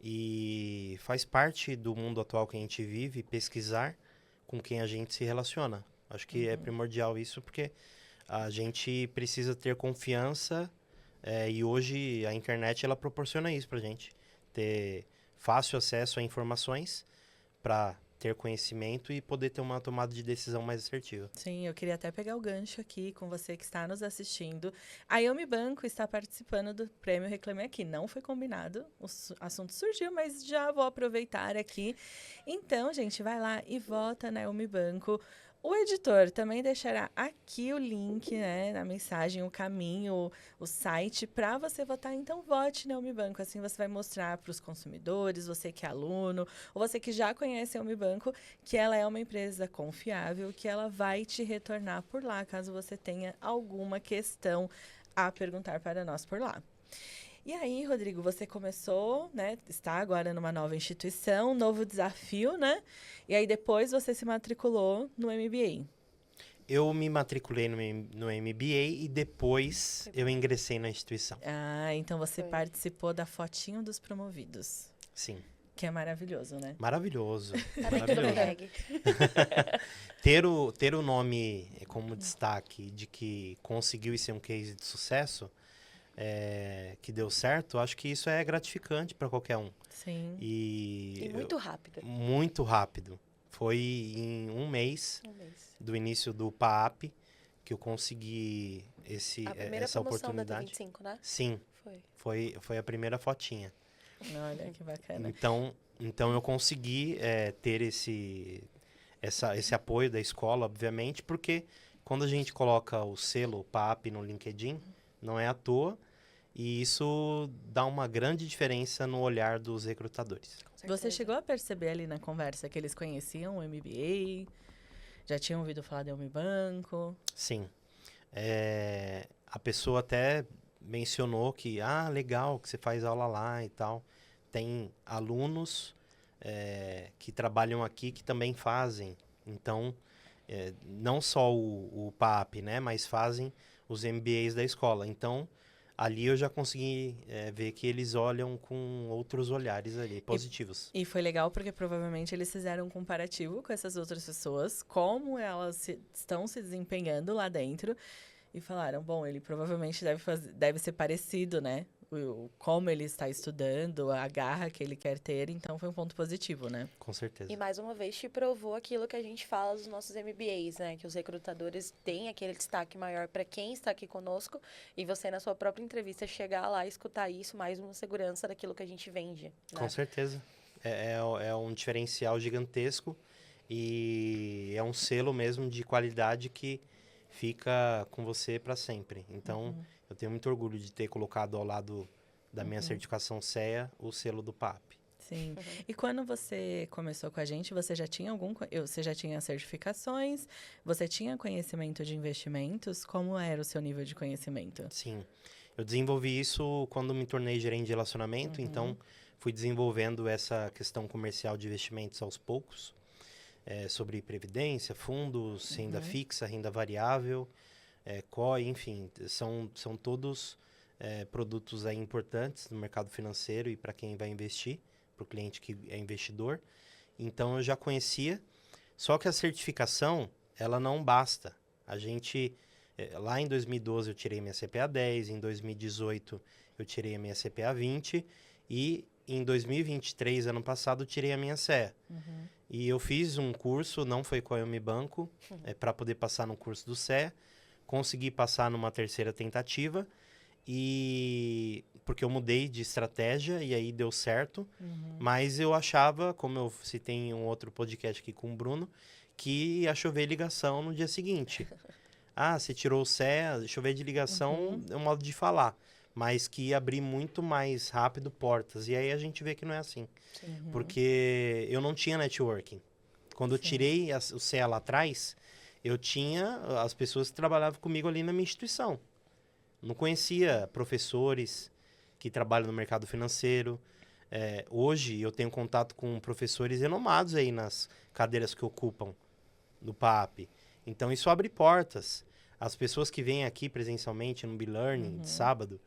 E faz parte do mundo atual que a gente vive pesquisar com quem a gente se relaciona. Acho que é primordial isso, porque a gente precisa ter confiança e hoje a internet ela proporciona isso pra gente. Ter fácil acesso a informações para ter conhecimento e poder ter uma tomada de decisão mais assertiva. Sim, eu queria até pegar o gancho aqui com você que está nos assistindo. A Unibanco está participando do Prêmio Reclame Aqui. Não foi combinado, o assunto surgiu, mas já vou aproveitar aqui. Então, gente, vai lá e vota na Unibanco. O editor também deixará aqui o link, né, na mensagem, o caminho, o site, para você votar. Então, vote na Unibanco. Assim você vai mostrar para os consumidores, você que é aluno, ou você que já conhece a Unibanco, que ela é uma empresa confiável, que ela vai te retornar por lá, caso você tenha alguma questão a perguntar para nós por lá. E aí, Rodrigo, você começou, né? Está agora numa nova instituição, novo desafio, né? E aí depois você se matriculou no MBA. Eu me matriculei no MBA e depois eu ingressei na instituição. Ah, então você Foi. participou da fotinho dos promovidos. Sim. Que é maravilhoso, né? Maravilhoso. Tá dentro do Maravilhoso. tag. Ter o nome como destaque de que conseguiu ser um case de sucesso que deu certo, acho que isso é gratificante para qualquer um. Sim. E muito rápido. Muito rápido. Foi em um mês Um mês. do início do PAAP que eu consegui A primeira essa promoção da oportunidade. T25, né? Sim, foi a primeira fotinha. Olha que bacana. Então eu consegui ter esse apoio da escola, obviamente, porque quando a gente coloca o selo PAAP no LinkedIn, não é à toa, e isso dá uma grande diferença no olhar dos recrutadores. Você chegou a perceber ali na conversa que eles conheciam o MBA? Já tinham ouvido falar do Unibanco? Sim. A pessoa até mencionou que, legal, que você faz aula lá e tal. Tem alunos que trabalham aqui que também fazem. Então, não só o PAAP, né, mas fazem os MBAs da escola. Então, ali eu já consegui ver que eles olham com outros olhares ali, positivos. E foi legal porque provavelmente eles fizeram um comparativo com essas outras pessoas, como elas estão se desempenhando lá dentro, e falaram, bom, ele provavelmente deve ser parecido, né? Como ele está estudando, a garra que ele quer ter, então foi um ponto positivo, né? Com certeza. E mais uma vez te provou aquilo que a gente fala dos nossos MBAs, né? Que os recrutadores têm aquele destaque maior para quem está aqui conosco e você, na sua própria entrevista, chegar lá e escutar isso, mais uma segurança daquilo que a gente vende. Né? Com certeza. É um diferencial gigantesco e é um selo mesmo de qualidade que fica com você para sempre. Então, eu tenho muito orgulho de ter colocado ao lado da minha certificação CEA o selo do PAAP. Sim. E quando você começou com a gente, você já tinha você já tinha certificações? Você tinha conhecimento de investimentos? Como era o seu nível de conhecimento? Sim. Eu desenvolvi isso quando me tornei gerente de relacionamento, então fui desenvolvendo essa questão comercial de investimentos aos poucos, sobre previdência, fundos, renda fixa, renda variável, COI, enfim, são todos produtos aí importantes no mercado financeiro e para quem vai investir, para o cliente que é investidor. Então eu já conhecia, só que a certificação, ela não basta. A gente, lá em 2012 eu tirei minha CPA 10, em 2018 eu tirei a minha CPA 20 e em 2023, ano passado, eu tirei a minha CEA. E eu fiz um curso, não foi com a Unibanco, para poder passar no curso do CEA. Consegui passar numa terceira tentativa, porque eu mudei de estratégia e aí deu certo. Mas eu achava, como eu citei em um outro podcast aqui com o Bruno, que ia chover ligação no dia seguinte. Você tirou o CEA, chover de ligação é um modo de falar. Mas que ia abrir muito mais rápido portas. E aí a gente vê que não é assim. Porque eu não tinha networking. Quando eu tirei o CEA lá atrás, eu tinha as pessoas que trabalhavam comigo ali na minha instituição. Não conhecia professores que trabalham no mercado financeiro. Hoje eu tenho contato com professores renomados aí nas cadeiras que ocupam do PAAP. Então isso abre portas. As pessoas que vêm aqui presencialmente no B-Learning de sábado,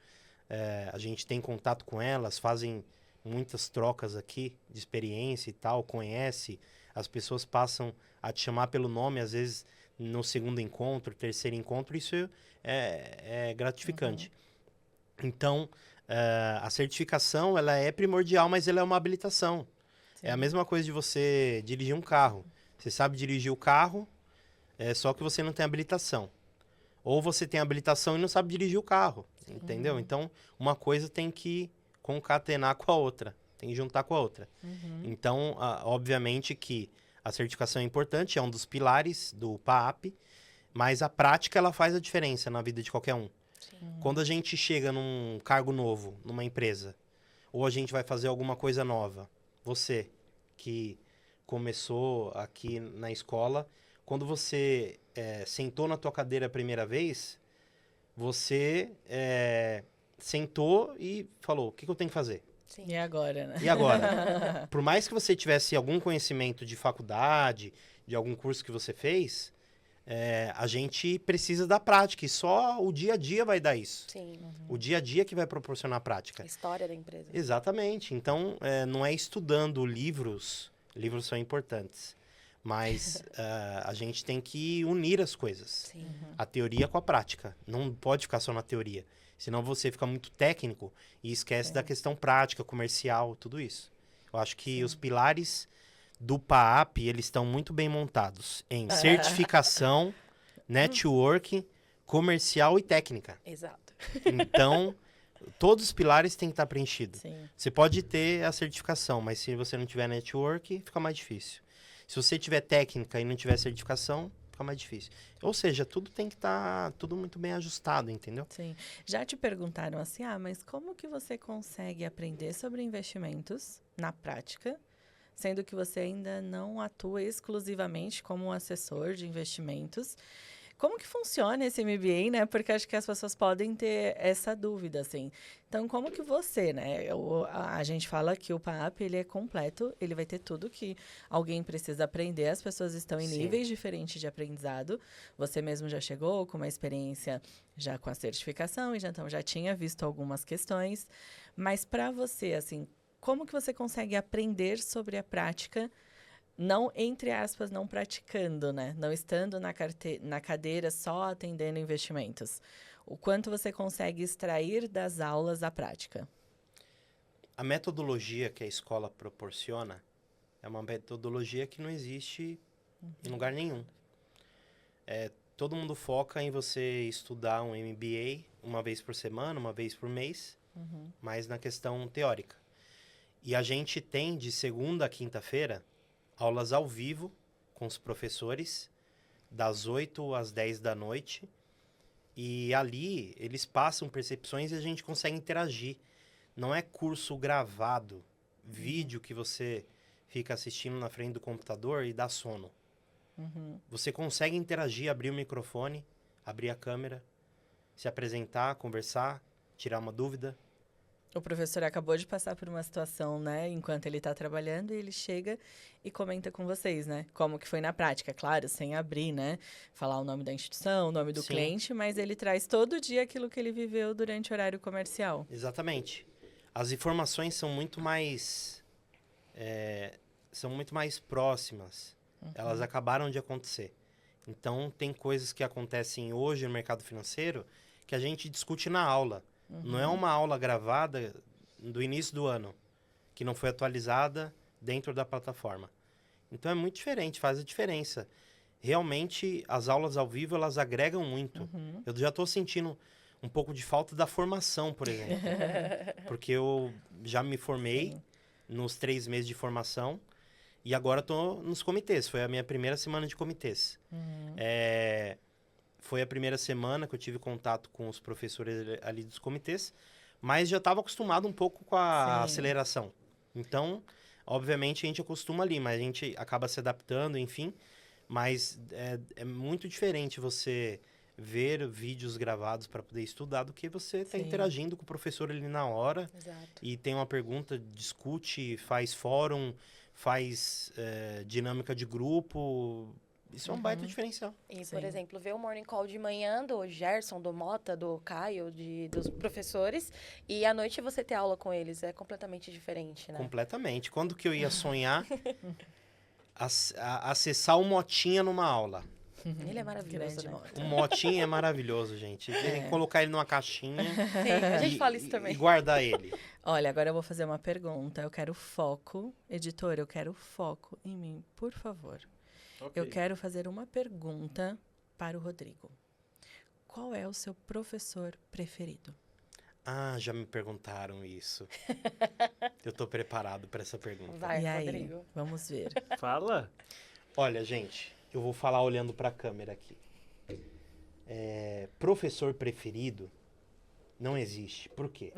a gente tem contato com elas, fazem muitas trocas aqui de experiência e tal, conhece. As pessoas passam a te chamar pelo nome, às vezes no segundo encontro, terceiro encontro, isso é gratificante. Então, a certificação, ela é primordial, mas ela é uma habilitação. É a mesma coisa de você dirigir um carro. Você sabe dirigir o carro, só que você não tem habilitação. Ou você tem habilitação e não sabe dirigir o carro, entendeu? Então, uma coisa tem que concatenar com a outra, tem que juntar com a outra. Então, obviamente que a certificação é importante, é um dos pilares do PAAP, mas a prática ela faz a diferença na vida de qualquer um. Quando a gente chega num cargo novo, numa empresa, ou a gente vai fazer alguma coisa nova, você que começou aqui na escola, quando você sentou na tua cadeira a primeira vez, você sentou e falou, o que eu tenho que fazer? Sim. E agora, né? E agora? Por mais que você tivesse algum conhecimento de faculdade, de algum curso que você fez, a gente precisa da prática e só o dia a dia vai dar isso. Sim. O dia a dia que vai proporcionar a prática. A história da empresa. Exatamente. Então, não é estudando livros são importantes, mas a gente tem que unir as coisas. Sim. A teoria com a prática. Não pode ficar só na teoria. Senão você fica muito técnico e esquece da questão prática, comercial, tudo isso. Eu acho que os pilares do PAAP, eles estão muito bem montados em certificação, networking, comercial e técnica. Exato. Então, todos os pilares têm que estar preenchidos. Sim. Você pode ter a certificação, mas se você não tiver network, fica mais difícil. Se você tiver técnica e não tiver certificação, fica mais difícil. Ou seja, tudo tem que estar tudo muito bem ajustado, entendeu? Sim. Já te perguntaram assim, mas como que você consegue aprender sobre investimentos na prática, sendo que você ainda não atua exclusivamente como um assessor de investimentos? Como que funciona esse MBA, né? Porque acho que as pessoas podem ter essa dúvida, assim. Então, como que você, né? A gente fala que o PAAP, ele é completo, ele vai ter tudo que alguém precisa aprender. As pessoas estão em Sim. níveis diferentes de aprendizado. Você mesmo já chegou com uma experiência já com a certificação e então já tinha visto algumas questões. Mas para você, assim, como que você consegue aprender sobre a prática, não, entre aspas, não praticando, né? Não estando na cadeira só atendendo investimentos. O quanto você consegue extrair das aulas a prática? A metodologia que a escola proporciona é uma metodologia que não existe em lugar nenhum. Todo mundo foca em você estudar um MBA uma vez por semana, uma vez por mês, mas na questão teórica. E a gente tem, de segunda a quinta-feira, aulas ao vivo com os professores, das 8 às 10 da noite. E ali eles passam percepções e a gente consegue interagir. Não é curso gravado, vídeo que você fica assistindo na frente do computador e dá sono. Você consegue interagir, abrir o microfone, abrir a câmera, se apresentar, conversar, tirar uma dúvida. O professor acabou de passar por uma situação, né, enquanto ele está trabalhando, e ele chega e comenta com vocês, né, como que foi na prática, claro, sem abrir, né, falar o nome da instituição, o nome do Sim. cliente, mas ele traz todo dia aquilo que ele viveu durante o horário comercial. Exatamente. As informações são muito mais próximas. Elas acabaram de acontecer. Então, tem coisas que acontecem hoje no mercado financeiro que a gente discute na aula. Não é uma aula gravada do início do ano, que não foi atualizada dentro da plataforma. Então, é muito diferente, faz a diferença. Realmente, as aulas ao vivo, elas agregam muito. Eu já estou sentindo um pouco de falta da formação, por exemplo. Porque eu já me formei nos 3 meses de formação e agora estou nos comitês. Foi a minha primeira semana de comitês. Foi a primeira semana que eu tive contato com os professores ali dos comitês, mas já estava acostumado um pouco com a aceleração. Então, obviamente, a gente acostuma ali, mas a gente acaba se adaptando, enfim. Mas é muito diferente você ver vídeos gravados para poder estudar do que você estar interagindo com o professor ali na hora. Exato. E tem uma pergunta, discute, faz fórum, faz dinâmica de grupo. Isso é um baita diferencial. E, Sim. por exemplo, ver o Morning Call de manhã do Gerson, do Mota, do Caio, dos professores, e à noite você ter aula com eles. É completamente diferente, né? Completamente. Quando que eu ia sonhar acessar o Motinha numa aula? Ele é maravilhoso, Grande né? moto. O Motinha é maravilhoso, gente. Tem que colocar ele numa caixinha Sim, a gente fala isso e também. guardar ele. Olha, agora eu vou fazer uma pergunta. Eu quero foco. Editor, eu quero foco em mim, por favor. Eu quero fazer uma pergunta para o Rodrigo. Qual é o seu professor preferido? Ah, já me perguntaram isso. Eu tô preparado para essa pergunta. Vai, e aí, Rodrigo. vamos ver. Fala. Olha, gente, eu vou falar olhando para a câmera aqui. Professor preferido não existe. Por quê?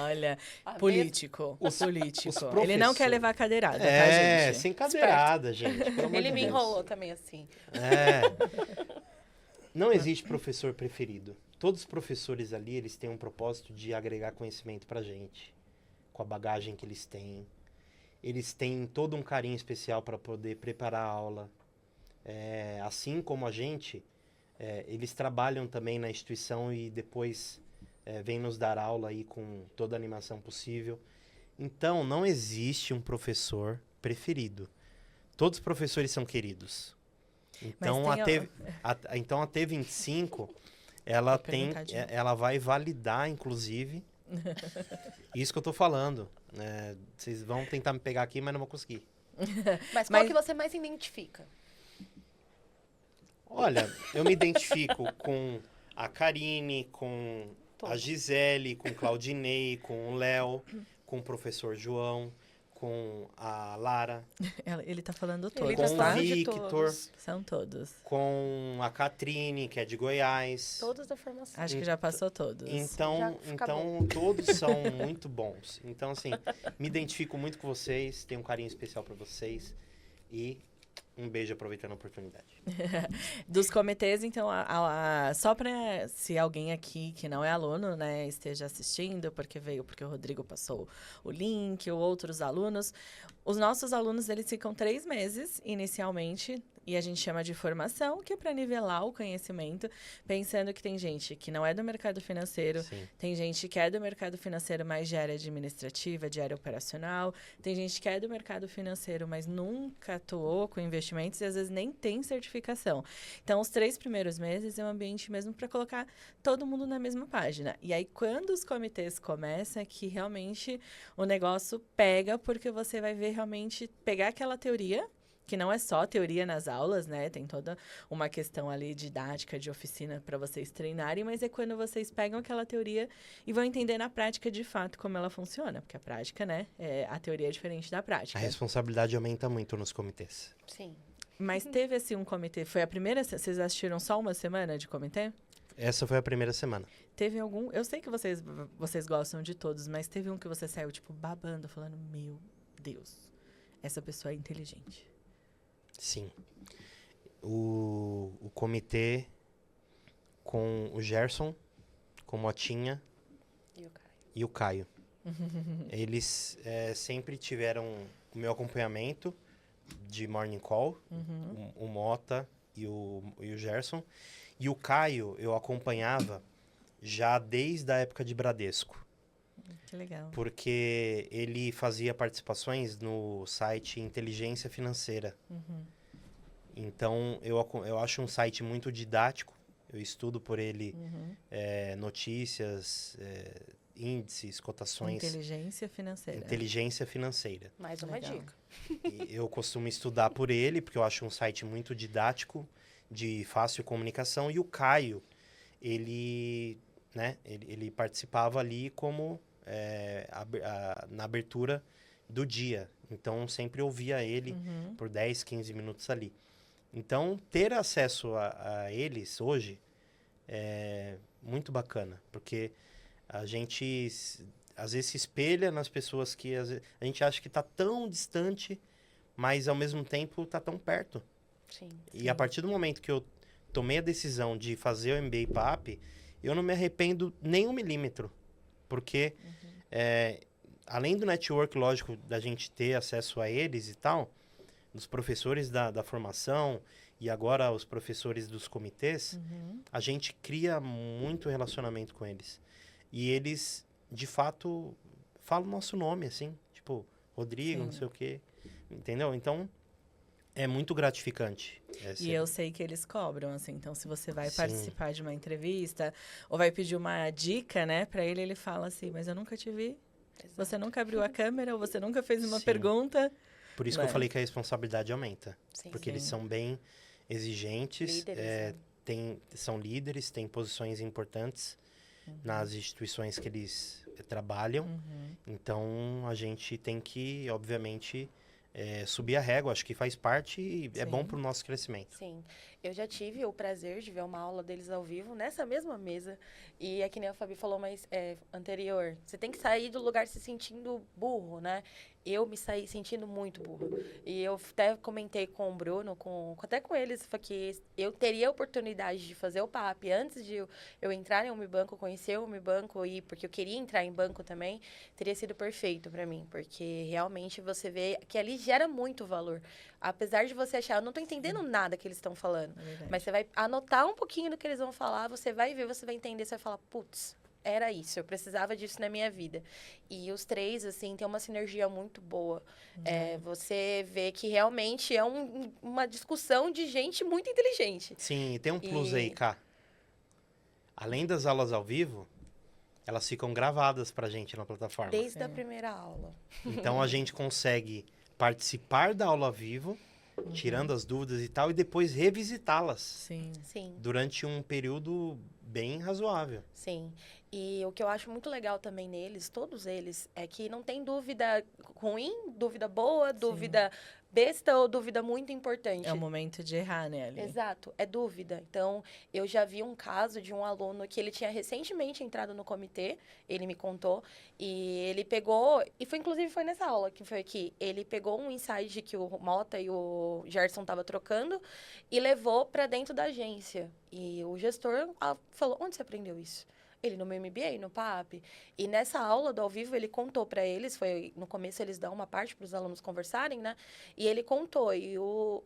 Olha, Ah, político. Político. os Ele não quer professores- levar cadeirada, tá, gente? Sem cadeirada, gente. Pelo amor Ele de me Deus. enrolou também assim. Não existe professor preferido. Todos os professores ali, eles têm um propósito de agregar conhecimento pra gente. Com a bagagem que eles têm. Eles têm todo um carinho especial para poder preparar a aula. Assim como a gente, eles trabalham também na instituição e depois vêm nos dar aula aí com toda a animação possível. Então, não existe um professor preferido. Todos os professores são queridos. Então, Mas tem então a T25, ela Vou perguntar de novo. ela vai validar, inclusive, isso que eu tô falando. Vocês vão tentar me pegar aqui, mas não vão conseguir. Mas qual Mas- que você mais identifica? Olha, eu me identifico com a Karine, com a Todos. Gisele, com o Claudinei, com o Léo, com o professor João, com a Lara, Ele tá falando Ele todos, tá com o tá? falando de Victor, todos. São todos. com a Catrine, que é de Goiás. Todos da formação. Acho que já passou todos. Então, Já fica então todos são muito bons. Então, assim, me identifico muito com vocês, tenho um carinho especial pra vocês e um beijo aproveitando a oportunidade. Dos comitês, então, só para se alguém aqui que não é aluno, né, esteja assistindo, porque o Rodrigo passou o link, ou outros alunos. Os nossos alunos, eles ficam 3 meses, inicialmente, e a gente chama de formação, que é para nivelar o conhecimento, pensando que tem gente que não é do mercado financeiro, Sim. tem gente que é do mercado financeiro, mas de área administrativa, de área operacional. Tem gente que é do mercado financeiro, mas nunca atuou com investimentos e às vezes nem tem certificação. Então, os 3 primeiros meses é um ambiente mesmo para colocar todo mundo na mesma página. E aí, quando os comitês começam, é que realmente o negócio pega, porque você vai ver realmente pegar aquela teoria, que não é só teoria nas aulas, né? Tem toda uma questão ali didática, de oficina para vocês treinarem, mas é quando vocês pegam aquela teoria e vão entender na prática, de fato, como ela funciona. Porque a prática, né? A teoria é diferente da A prática. responsabilidade aumenta muito nos comitês. Sim. Mas teve, assim, um comitê... Foi a primeira... Vocês assistiram só uma semana de comitê? Essa foi a primeira semana. Teve algum... Eu sei que vocês gostam de todos, mas teve um que você saiu, tipo, babando, falando, meu Deus, essa pessoa é inteligente. Sim. O comitê com o Gerson, com o Motinha E o Caio? e o Caio. Eles sempre tiveram o meu acompanhamento de Morning Call, o Mota e o Gerson. E o Caio eu acompanhava já desde a época de Bradesco. Que legal. Porque ele fazia participações no site Inteligência Financeira. Então, eu acho um site muito didático. Eu estudo por ele notícias, índices, cotações. Inteligência financeira. Inteligência Financeira. Mais uma Legal. dica. E eu costumo estudar por ele, porque eu acho um site muito didático, de fácil comunicação. E o Caio, ele participava ali como na abertura do dia. Então, sempre ouvia ele por 10, 15 minutos ali. Então, ter acesso a eles hoje é muito bacana, porque a gente às vezes se espelha nas pessoas que a gente acha que está tão distante, mas ao mesmo tempo está tão perto. Sim. E a partir do momento que eu tomei a decisão de fazer o MBA PAP, eu não me arrependo nem 1 milímetro, porque além do network, lógico, da gente ter acesso a eles e tal, dos professores da formação e agora os professores dos comitês, a gente cria muito relacionamento com eles. E eles, de fato, falam o nosso nome, assim, tipo, Rodrigo, não sei o quê, entendeu? Então, é muito gratificante. E eu sei que eles cobram, assim. Então, se você vai Sim. participar de uma entrevista ou vai pedir uma dica, né, pra ele, ele fala assim, mas eu nunca te vi. Você nunca abriu a câmera ou você nunca fez uma Sim. pergunta. Por isso que eu falei que a responsabilidade aumenta. Sim. Porque eles são bem exigentes, Líderes, né? são líderes, têm posições importantes nas instituições que eles trabalham. Então, a gente tem que, obviamente, subir a régua. Acho que faz parte e é bom para o nosso crescimento. Sim. Eu já tive o prazer de ver uma aula deles ao vivo, nessa mesma mesa. E é que nem a Fabi falou, mas anterior. Você tem que sair do lugar se sentindo burro, né? Eu me saí sentindo muito burro. E eu até comentei com o Bruno, até com eles, que eu teria a oportunidade de fazer o PAP antes de eu entrar em Unibanco, conhecer o Unibanco, porque eu queria entrar em banco também, teria sido perfeito para mim. Porque realmente você vê que ali gera muito valor. Apesar de você achar, eu não tô entendendo nada que eles estão falando. É verdade. Mas você vai anotar um pouquinho do que eles vão falar, você vai ver, você vai entender, você vai falar, putz, era isso, eu precisava disso na minha vida. E os 3, assim, tem uma sinergia muito boa. Você vê que realmente é uma discussão de gente muito inteligente. Sim, e tem um plus aí, Cá. Além das aulas ao vivo, elas ficam gravadas pra gente na plataforma. Desde a Sim. primeira aula. Então a gente consegue participar da aula ao vivo, tirando as dúvidas e tal, e depois revisitá-las Sim. Sim. durante um período bem razoável. Sim. E o que eu acho muito legal também neles, todos eles, é que não tem dúvida ruim, dúvida boa, dúvida besta ou dúvida muito importante. É o momento de errar, né, ali? Exato, é dúvida. Então, eu já vi um caso de um aluno que ele tinha recentemente entrado no comitê, ele me contou, e ele pegou, e foi inclusive foi nessa aula que foi aqui, ele pegou um insight que o Mota e o Gerson estavam trocando e levou para dentro da agência. E o gestor falou: "Onde você aprendeu isso?" Ele no meu MBA, no PAP. E nessa aula do ao vivo, ele contou para eles, foi no começo eles dão uma parte para os alunos conversarem, né? E ele contou, e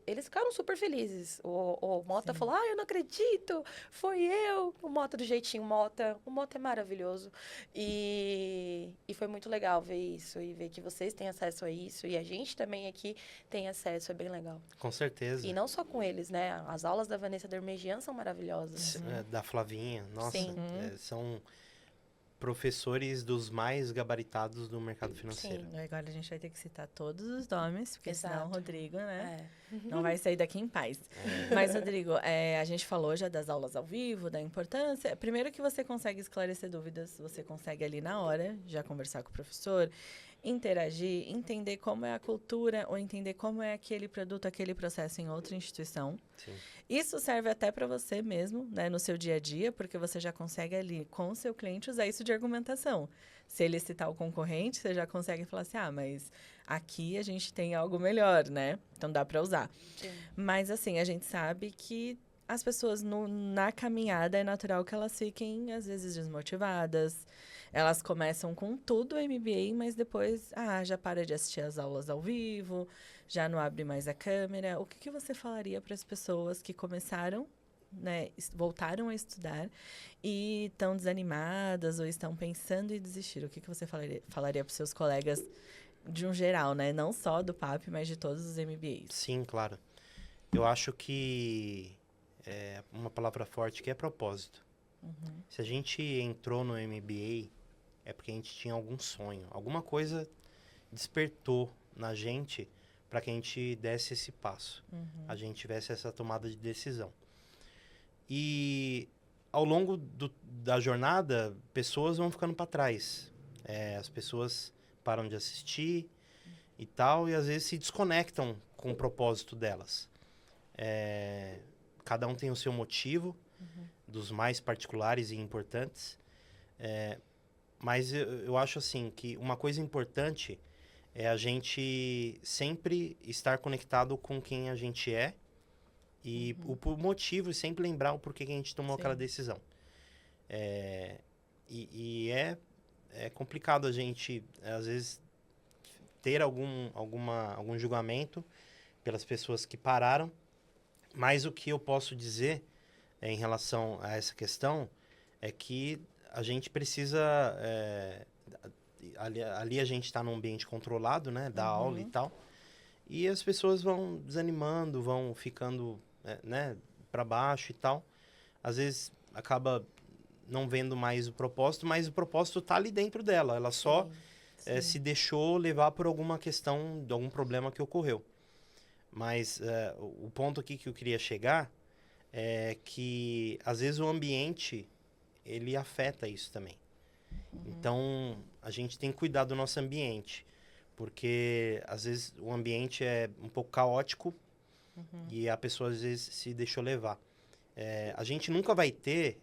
eles ficaram super felizes. O Mota falou: "Ah, eu não acredito, foi eu." O Mota do jeitinho Mota. O Mota é maravilhoso. E foi muito legal ver isso, e ver que vocês têm acesso a isso, e a gente também aqui tem acesso, é bem legal. Com certeza. E não só com eles, né? As aulas da Vanessa Dermegian são maravilhosas. Da Flavinha, nossa, Sim. são professores dos mais gabaritados do mercado financeiro. Sim. Agora a gente vai ter que citar todos os nomes, porque senão o Exato. Rodrigo, né? É. Não vai sair daqui em paz. Mas, Rodrigo, a gente falou já das aulas ao vivo, da importância. Primeiro que você consegue esclarecer dúvidas, você consegue ali na hora já conversar com o professor, interagir, entender como é a cultura ou entender como é aquele produto, aquele processo em outra instituição. Sim. Isso serve até para você mesmo, né, no seu dia a dia, porque você já consegue ali com o seu cliente usar isso de argumentação. Se ele citar o concorrente, você já consegue falar assim: "Ah, mas aqui a gente tem algo melhor, né? Então dá para usar." Sim. Mas assim, a gente sabe que as pessoas na caminhada é natural que elas fiquem às vezes desmotivadas. Elas começam com tudo o MBA, mas depois, já para de assistir as aulas ao vivo, já não abre mais a câmera. O que você falaria para as pessoas que começaram, né, voltaram a estudar e estão desanimadas ou estão pensando em desistir? O que você falaria para os seus colegas de um geral, né? Não só do PAP, mas de todos os MBAs. Sim, claro. Eu acho que é uma palavra forte que é propósito. Se a gente entrou no MBA, é porque a gente tinha algum sonho. Alguma coisa despertou na gente para que a gente desse esse passo. A gente tivesse essa tomada de decisão. E ao longo da jornada, pessoas vão ficando para trás. As pessoas param de assistir e tal, e às vezes se desconectam com o propósito delas. Cada um tem o seu motivo, dos mais particulares e importantes. Mas eu acho assim que uma coisa importante é a gente sempre estar conectado com quem a gente é e o motivo, e sempre lembrar o porquê que a gente tomou aquela decisão. É complicado a gente, às vezes, ter algum julgamento pelas pessoas que pararam, mas o que eu posso dizer em relação a essa questão é que a gente precisa... ali a gente está num ambiente controlado, né? Da aula e tal. E as pessoas vão desanimando, vão ficando né, para baixo e tal. Às vezes acaba não vendo mais o propósito, mas o propósito está ali dentro dela. Ela só se deixou levar por alguma questão, de algum problema que ocorreu. Mas o ponto aqui que eu queria chegar é que, às vezes, o ambiente, ele afeta isso também. Então, a gente tem que cuidar do nosso ambiente, porque, às vezes, o ambiente é um pouco caótico e a pessoa, às vezes, se deixou levar. A gente nunca vai ter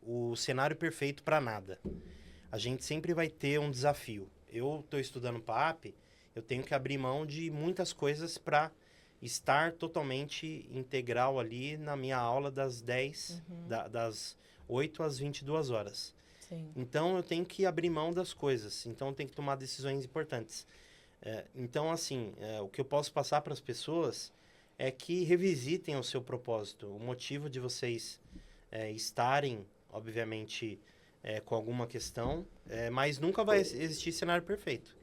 o cenário perfeito para nada. A gente sempre vai ter um desafio. Eu estou estudando PAP, eu tenho que abrir mão de muitas coisas para estar totalmente integral ali na minha aula das 10, das 8 às 22 horas. Sim. Então, eu tenho que abrir mão das coisas. Então, eu tenho que tomar decisões importantes. Então, assim, o que eu posso passar para as pessoas é que revisitem o seu propósito. O motivo de vocês estarem, obviamente, com alguma questão, mas nunca vai existir cenário perfeito.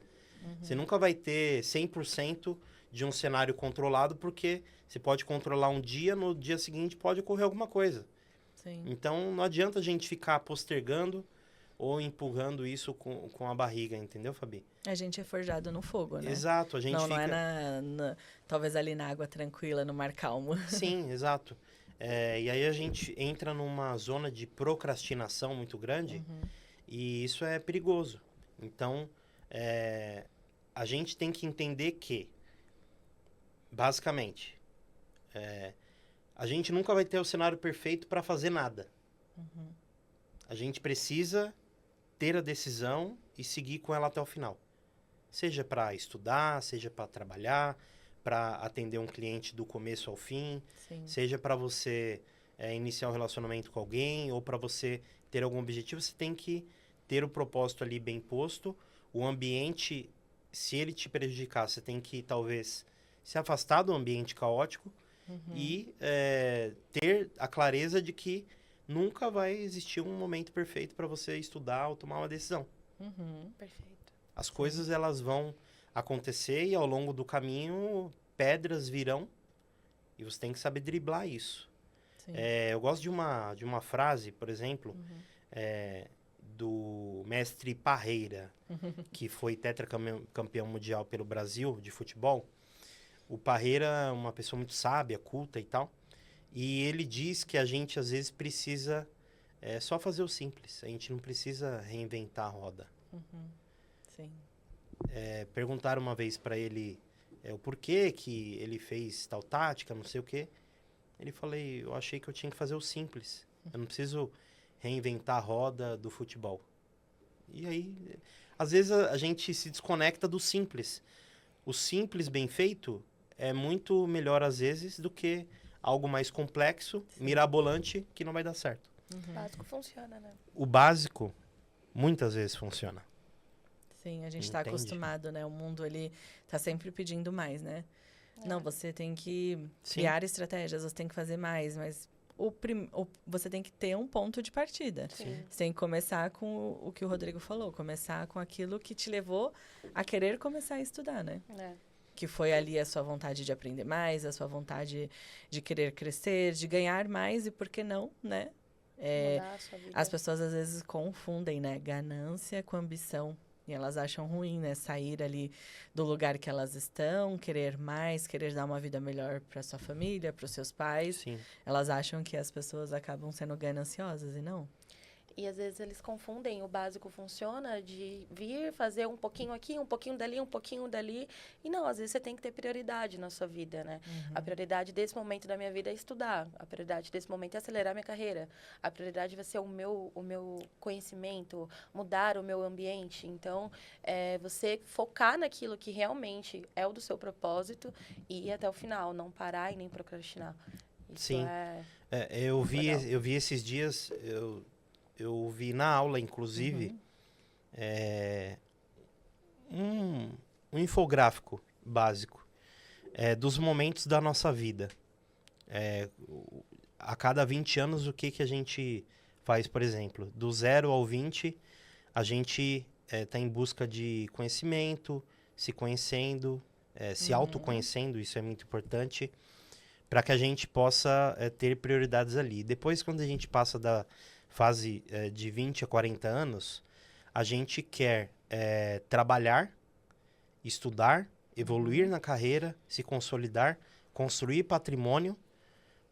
Você nunca vai ter 100% de um cenário controlado, porque você pode controlar um dia, no dia seguinte pode ocorrer alguma coisa. Sim. Então, não adianta a gente ficar postergando ou empurrando isso com a barriga, entendeu, Fabi? A gente é forjado no fogo, né? Exato, a gente Não, fica... não é talvez ali na água tranquila, no mar calmo. Sim, exato. E aí a gente entra numa zona de procrastinação muito grande e isso é perigoso. Então, a gente tem que entender que, basicamente, a gente nunca vai ter o cenário perfeito para fazer nada. A gente precisa ter a decisão e seguir com ela até o final. Seja para estudar, seja para trabalhar, para atender um cliente do começo ao fim, Sim. seja para você iniciar um relacionamento com alguém ou para você ter algum objetivo, você tem que ter o propósito ali bem posto. O ambiente, se ele te prejudicar, você tem que talvez se afastar do ambiente caótico e ter a clareza de que nunca vai existir um momento perfeito para você estudar ou tomar uma decisão. Perfeito. As coisas elas vão acontecer e ao longo do caminho pedras virão e você tem que saber driblar isso. Sim. Eu gosto de uma frase, por exemplo, do mestre Parreira, que foi tetracampeão mundial pelo Brasil de futebol. O Parreira é uma pessoa muito sábia, culta e tal. E ele diz que a gente, às vezes, precisa só fazer o simples. A gente não precisa reinventar a roda. Sim. Perguntaram uma vez para ele o porquê que ele fez tal tática, não sei o quê. Ele falou, eu achei que eu tinha que fazer o simples. Eu não preciso reinventar a roda do futebol. E aí, às vezes, a gente se desconecta do simples. O simples bem feito é muito melhor, às vezes, do que algo mais complexo, mirabolante, que não vai dar certo. O básico funciona, né? O básico, muitas vezes, funciona. Sim, a gente está Entende? acostumado, né? O mundo, ele tá sempre pedindo mais, né? Não, você tem que Sim. criar estratégias, você tem que fazer mais, mas você tem que ter um ponto de partida. Sim. Você tem que começar com o que o Rodrigo falou, começar com aquilo que te levou a querer começar a estudar, né? Que foi ali a sua vontade de aprender mais, a sua vontade de querer crescer, de ganhar mais e por que não, né? Mudar a sua vida. As pessoas às vezes confundem, né? Ganância com ambição. E elas acham ruim, né? Sair ali do lugar que elas estão, querer mais, querer dar uma vida melhor para sua família, para os seus pais. Sim. Elas acham que as pessoas acabam sendo gananciosas e não. E às vezes eles confundem o básico funciona de vir fazer um pouquinho aqui, um pouquinho dali, um pouquinho dali. E não, às vezes você tem que ter prioridade na sua vida, né? A prioridade desse momento da minha vida é estudar. A prioridade desse momento é acelerar minha carreira. A prioridade vai ser o meu conhecimento, mudar o meu ambiente. Então, você focar naquilo que realmente é o do seu propósito e ir até o final, não parar e nem procrastinar. Isso Sim. Eu vi esses dias... Eu vi na aula, inclusive, um infográfico básico dos momentos da nossa vida. A cada 20 anos, o que a gente faz, por exemplo? Do 0 ao 20, a gente está em busca de conhecimento, se conhecendo, se autoconhecendo, isso é muito importante, para que a gente possa ter prioridades ali. Depois, quando a gente passa da fase de 20 a 40 anos, a gente quer trabalhar, estudar, evoluir na carreira, se consolidar, construir patrimônio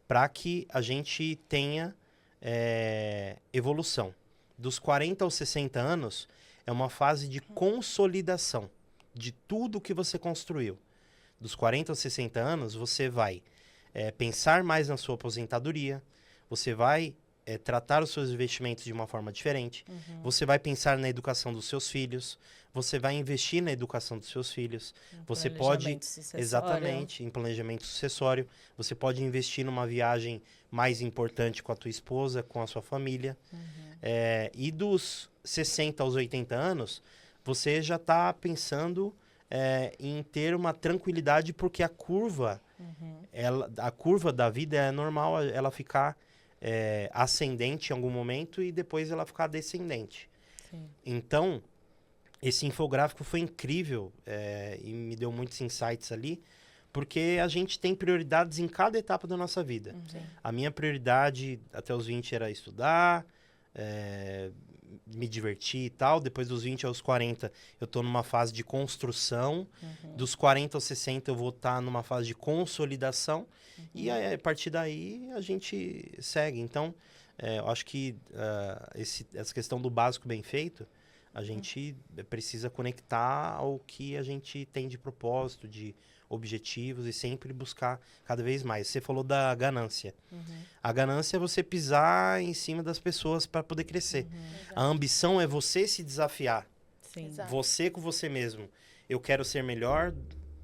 para que a gente tenha evolução. Dos 40 aos 60 anos, é uma fase de consolidação de tudo que você construiu. Dos 40 aos 60 anos, você vai pensar mais na sua aposentadoria, você vai tratar os seus investimentos de uma forma diferente. Você vai pensar na educação dos seus filhos. Você vai investir na educação dos seus filhos. Você pode... Exatamente, em planejamento sucessório. Você pode investir numa viagem mais importante com a tua esposa, com a sua família. E dos 60 aos 80 anos, você já está pensando em ter uma tranquilidade, porque a curva, a curva da vida é normal ela ficar... ascendente em algum momento e depois ela ficar descendente. Sim. Então, esse infográfico foi incrível e me deu muitos insights ali, Porque a gente tem prioridades em cada etapa da nossa vida. Sim. A minha prioridade até os 20 era estudar, me divertir e tal. Depois dos 20 aos 40, eu tô numa fase de construção. Dos 40 aos 60, eu vou estar numa fase de consolidação. E aí, a partir daí, a gente segue. Então, eu acho que essa questão do básico bem feito, a gente precisa conectar ao que a gente tem de propósito, de objetivos e sempre buscar cada vez mais. Você falou da ganância. A ganância é você pisar em cima das pessoas para poder crescer. A ambição é você se desafiar. Sim. Exato. Você com você mesmo. Eu quero ser melhor,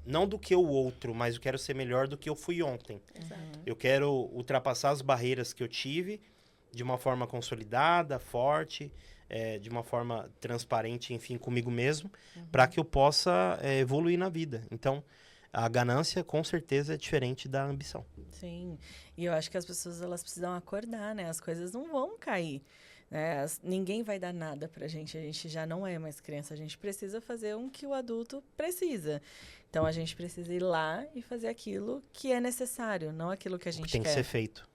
não do que o outro, mas eu quero ser melhor do que eu fui ontem. Exato. Eu quero ultrapassar as barreiras que eu tive de uma forma consolidada, forte, de uma forma transparente, enfim, comigo mesmo, para que eu possa evoluir na vida. Então, a ganância, com certeza, é diferente da ambição. Sim, e eu acho que as pessoas elas precisam acordar, né? As coisas não vão cair, né? Ninguém vai dar nada pra gente, a gente já não é mais criança, a gente precisa fazer o que o adulto precisa. Então, a gente precisa ir lá e fazer aquilo que é necessário, não aquilo que a gente Tem que quer. ser feito.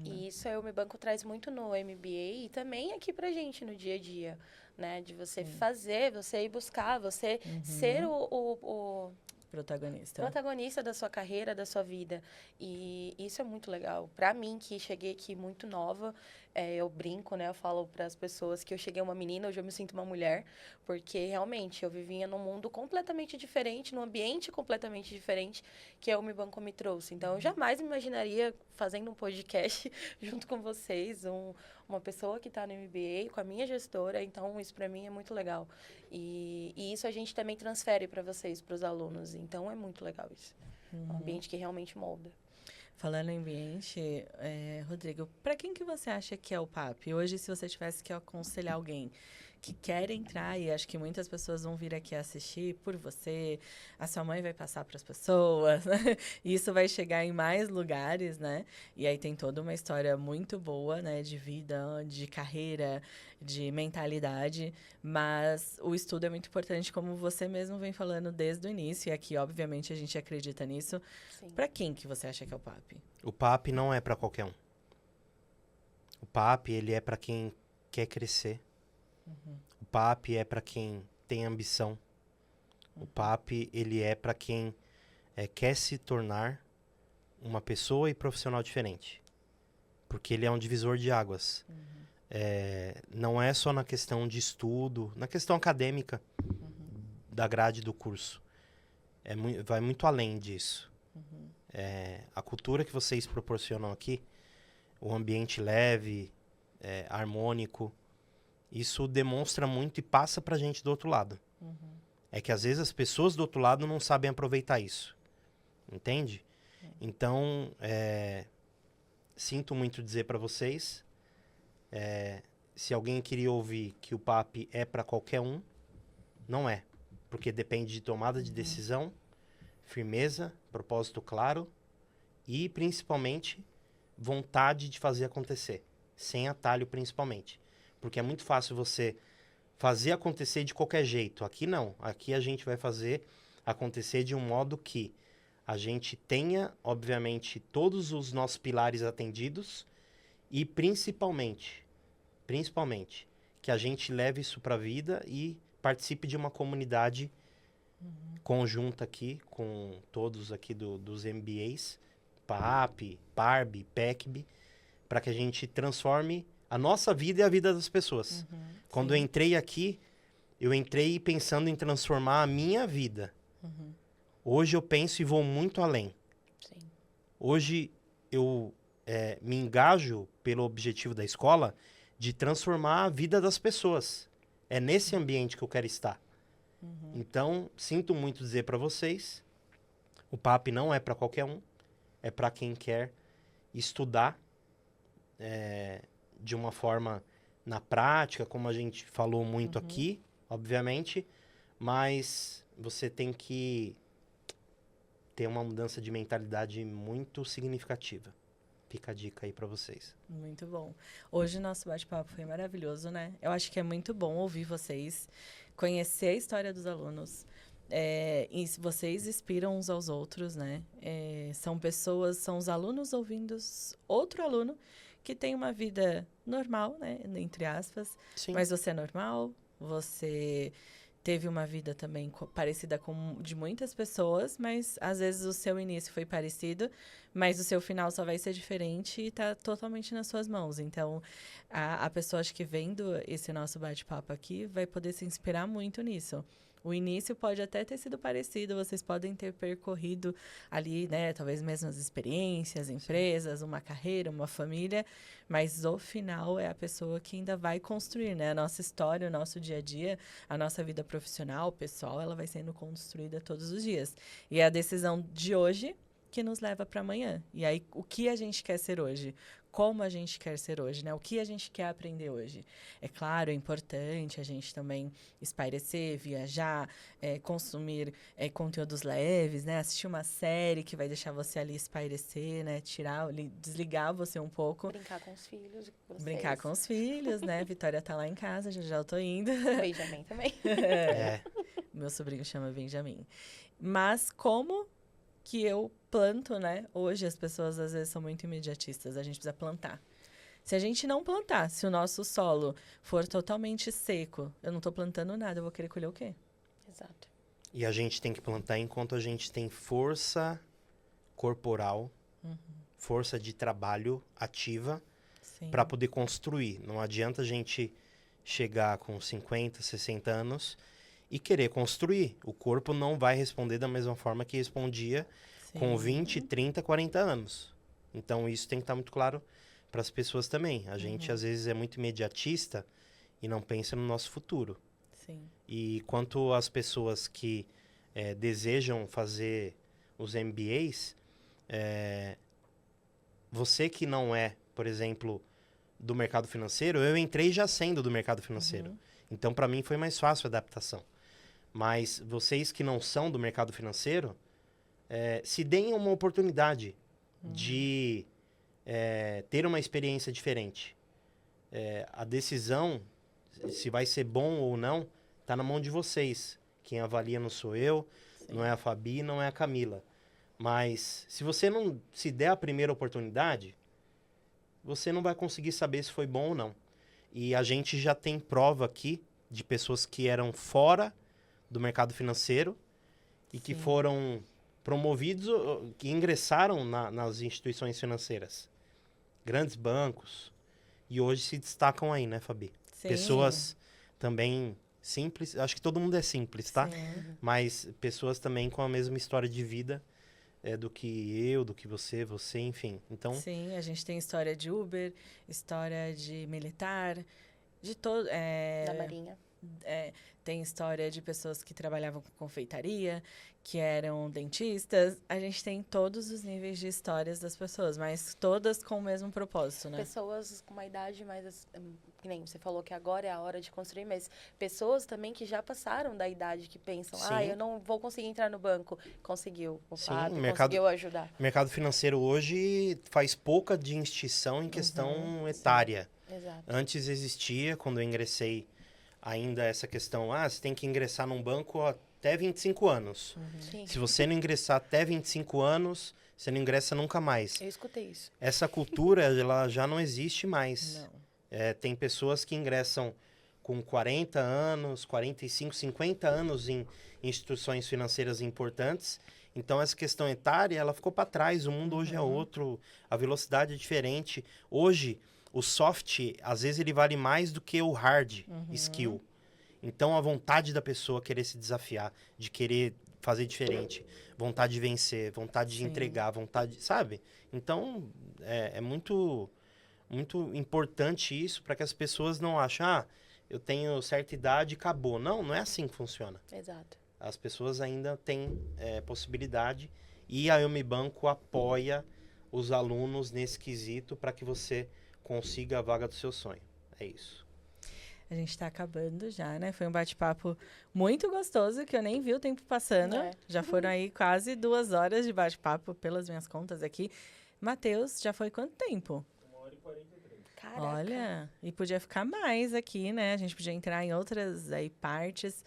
E isso aí o Me Banco traz muito no MBA e também aqui pra gente no dia a dia, né? De você fazer, você ir buscar, você ser o protagonista da sua carreira, da sua vida. E isso é muito legal. Pra mim, que cheguei aqui muito nova, eu brinco, né? Eu falo pras pessoas que eu cheguei uma menina, hoje eu me sinto uma mulher. Porque, realmente, eu vivia num mundo completamente diferente, num ambiente completamente diferente que o Me Banco me trouxe. Então, eu jamais me imaginaria fazendo um podcast junto com vocês, uma pessoa que está no MBA, com a minha gestora. Então, isso pra mim é muito legal. E isso a gente também transfere para vocês, para os alunos. Então, é muito legal isso. É um ambiente que realmente molda. Falando em ambiente, Rodrigo, para quem que você acha que é o PAP? Hoje, se você tivesse que aconselhar alguém que quer entrar, e acho que muitas pessoas vão vir aqui assistir por você, a sua mãe vai passar para as pessoas, né? E isso vai chegar em mais lugares, né? E aí tem toda uma história muito boa, né? De vida, de carreira, de mentalidade, mas o estudo é muito importante, como você mesmo vem falando desde o início, e aqui, obviamente, a gente acredita nisso. Sim. Para quem que você acha que é o PAP? O PAP não é para qualquer um. O PAP, ele é para quem quer crescer. O PAP é para quem tem ambição. O PAP, ele é para quem quer se tornar uma pessoa e profissional diferente. Porque ele é um divisor de águas. Não é só na questão de estudo, na questão acadêmica da grade do curso. Vai muito além disso. A cultura que vocês proporcionam aqui, o ambiente leve, harmônico, isso demonstra muito e passa pra gente do outro lado. É que às vezes as pessoas do outro lado não sabem aproveitar isso. Entende? Então, sinto muito dizer pra vocês, se alguém queria ouvir que o PAP é pra qualquer um, não é. Porque depende de tomada de decisão, firmeza, propósito claro e, principalmente, vontade de fazer acontecer. Sem atalho, principalmente. Porque é muito fácil você fazer acontecer de qualquer jeito. Aqui não. Aqui a gente vai fazer acontecer de um modo que a gente tenha, obviamente, todos os nossos pilares atendidos e, principalmente, que a gente leve isso para a vida e participe de uma comunidade conjunta aqui, com todos aqui dos MBAs, PAP, PARB, PECB, para que a gente transforme a nossa vida e a vida das pessoas. Quando eu entrei aqui, eu entrei pensando em transformar a minha vida. Hoje eu penso e vou muito além. Sim. Hoje eu me engajo pelo objetivo da escola de transformar a vida das pessoas. É nesse ambiente que eu quero estar. Então, sinto muito dizer para vocês, o PAP não é para qualquer um, é para quem quer estudar de uma forma na prática, como a gente falou muito aqui, obviamente, mas você tem que ter uma mudança de mentalidade muito significativa. Fica a dica aí para vocês. Muito bom. Hoje o nosso bate-papo foi maravilhoso, né? Eu acho que é muito bom ouvir vocês, conhecer a história dos alunos, E se vocês inspiram uns aos outros, né? São pessoas, são os alunos ouvindo outro aluno que tem uma vida normal, né? Entre aspas. Sim. Mas você é normal, você teve uma vida também parecida com de muitas pessoas, mas às vezes o seu início foi parecido, mas o seu final só vai ser diferente e tá totalmente nas suas mãos. Então, a pessoa, acho que vendo esse nosso bate-papo aqui, vai poder se inspirar muito nisso. O início pode até ter sido parecido, vocês podem ter percorrido ali, né, talvez mesmas experiências, empresas, uma carreira, uma família, mas o final é a pessoa que ainda vai construir, né? A nossa história, o nosso dia a dia, a nossa vida profissional, pessoal, ela vai sendo construída todos os dias. E é a decisão de hoje que nos leva para amanhã. E aí, o que a gente quer ser hoje? Como a gente quer ser hoje, né? O que a gente quer aprender hoje? É claro, é importante a gente também espairecer, viajar, consumir conteúdos leves, né? Assistir uma série que vai deixar você ali espairecer, né? Desligar você um pouco. Brincar com os filhos. Brincar com os filhos, né? Vitória tá lá em casa, já eu tô indo. Benjamin também. Meu sobrinho chama Benjamin. Mas como que eu planto, né? Hoje as pessoas às vezes são muito imediatistas, a gente precisa plantar. Se a gente não plantar, se o nosso solo for totalmente seco, eu não tô plantando nada, eu vou querer colher o quê? Exato. E a gente tem que plantar enquanto a gente tem força corporal, força de trabalho ativa para poder construir. Não adianta a gente chegar com 50, 60 anos e querer construir. O corpo não vai responder da mesma forma que respondia com 20, 30, 40 anos. Então, isso tem que estar muito claro para as pessoas também. A gente, às vezes, é muito imediatista e não pensa no nosso futuro. Sim. E quanto às pessoas que desejam fazer os MBAs, você que não é, por exemplo, do mercado financeiro, eu entrei já sendo do mercado financeiro. Então, para mim, foi mais fácil a adaptação. Mas vocês que não são do mercado financeiro, se deem uma oportunidade de ter uma experiência diferente. A decisão, se vai ser bom ou não, está na mão de vocês. Quem avalia não sou eu, não é a Fabi, não é a Camila. Mas se você não se der a primeira oportunidade, você não vai conseguir saber se foi bom ou não. E a gente já tem prova aqui de pessoas que eram fora do mercado financeiro e que foram promovidos, que ingressaram nas instituições financeiras. Grandes bancos. E hoje se destacam aí, né, Fabi? Sim. Pessoas também simples. Acho que todo mundo é simples, tá? Sim. Mas pessoas também com a mesma história de vida do que eu, do que você, enfim. Então, Sim, a gente tem história de Uber, história de militar, de todo... Da Marinha. Tem história de pessoas que trabalhavam com confeitaria, que eram dentistas. A gente tem todos os níveis de histórias das pessoas, mas todas com o mesmo propósito, né? Pessoas com uma idade mais... Que nem você falou que agora é a hora de construir, mas pessoas também que já passaram da idade, que pensam, eu não vou conseguir entrar no banco. Conseguiu, o Fábio conseguiu ajudar. O mercado financeiro hoje faz pouca distinção em questão etária. Exato. Antes existia, quando eu ingressei, ainda essa questão, você tem que ingressar num banco até 25 anos. Sim. Se você não ingressar até 25 anos, você não ingressa nunca mais. Eu escutei isso. Essa cultura, ela já não existe mais. Não. Tem pessoas que ingressam com 40 anos, 45, 50 anos em instituições financeiras importantes. Então, essa questão etária, ela ficou para trás. O mundo hoje é outro, a velocidade é diferente. Hoje, o soft, às vezes, ele vale mais do que o hard skill. Então, a vontade da pessoa querer se desafiar, de querer fazer diferente, vontade de vencer, vontade de entregar, vontade, sabe? Então, é muito, muito importante isso para que as pessoas não achem, eu tenho certa idade e acabou. Não, não é assim que funciona. Exato. As pessoas ainda têm possibilidade e a Eu Me Banco apoia os alunos nesse quesito para que você consiga a vaga do seu sonho. É isso. A gente está acabando já, né? Foi um bate-papo muito gostoso, que eu nem vi o tempo passando. Já foram aí quase 2 horas de bate-papo, pelas minhas contas aqui. Matheus, já foi quanto tempo? 1h43. Caraca. Olha, e podia ficar mais aqui, né? A gente podia entrar em outras aí partes.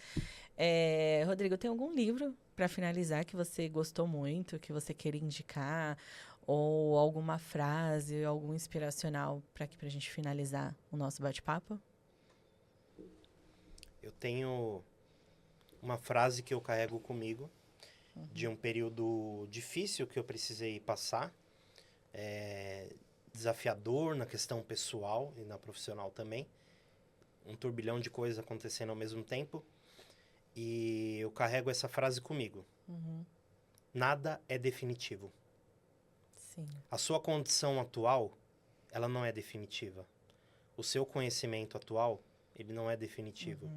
Rodrigo, tem algum livro para finalizar que você gostou muito, que você queira indicar? Ou alguma frase, algum inspiracional para a gente finalizar o nosso bate-papo? Eu tenho uma frase que eu carrego comigo de um período difícil que eu precisei passar, desafiador na questão pessoal e na profissional também, um turbilhão de coisas acontecendo ao mesmo tempo, e eu carrego essa frase comigo. Nada é definitivo. Sim. A sua condição atual, ela não é definitiva. O seu conhecimento atual, ele não é definitivo.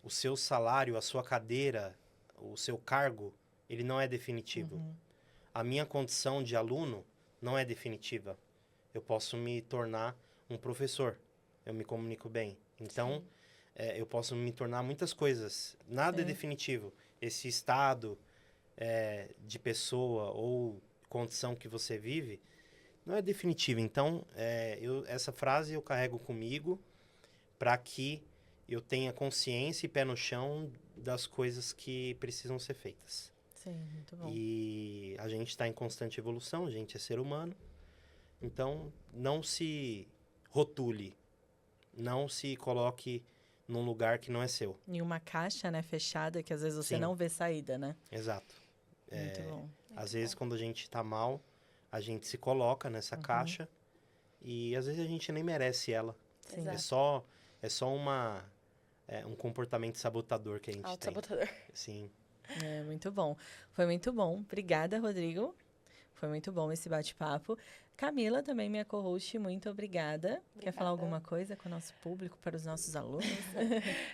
O seu salário, a sua cadeira, o seu cargo, ele não é definitivo. A minha condição de aluno não é definitiva. Eu posso me tornar um professor. Eu me comunico bem. Então, eu posso me tornar muitas coisas. Nada é definitivo. Esse estado de pessoa ou condição que você vive não é definitivo. Então, essa frase eu carrego comigo para que eu tenha consciência e pé no chão das coisas que precisam ser feitas. Sim, muito bom. E a gente está em constante evolução, a gente é ser humano. Então, não se rotule, não se coloque num lugar que não é seu. Em uma caixa, né, fechada, que às vezes você Sim. não vê saída, né? Exato. Muito bom. Às vezes, quando a gente tá mal, a gente se coloca nessa caixa e às vezes a gente nem merece ela. Sim. É só um comportamento sabotador que a gente tem. Auto-sabotador. Sim. Muito bom. Foi muito bom. Obrigada, Rodrigo. Foi muito bom esse bate-papo. Camila, também minha co-host, muito obrigada. Quer falar alguma coisa com o nosso público, para os nossos alunos?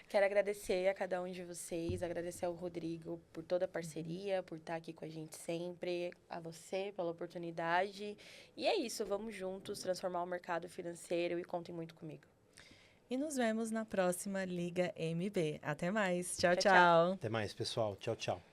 Quero agradecer a cada um de vocês, agradecer ao Rodrigo por toda a parceria, por estar aqui com a gente sempre, a você pela oportunidade. E é isso, vamos juntos transformar o mercado financeiro e contem muito comigo. E nos vemos na próxima Liga MB. Até mais. Tchau, Tchau, tchau. Até mais, pessoal. Tchau, tchau.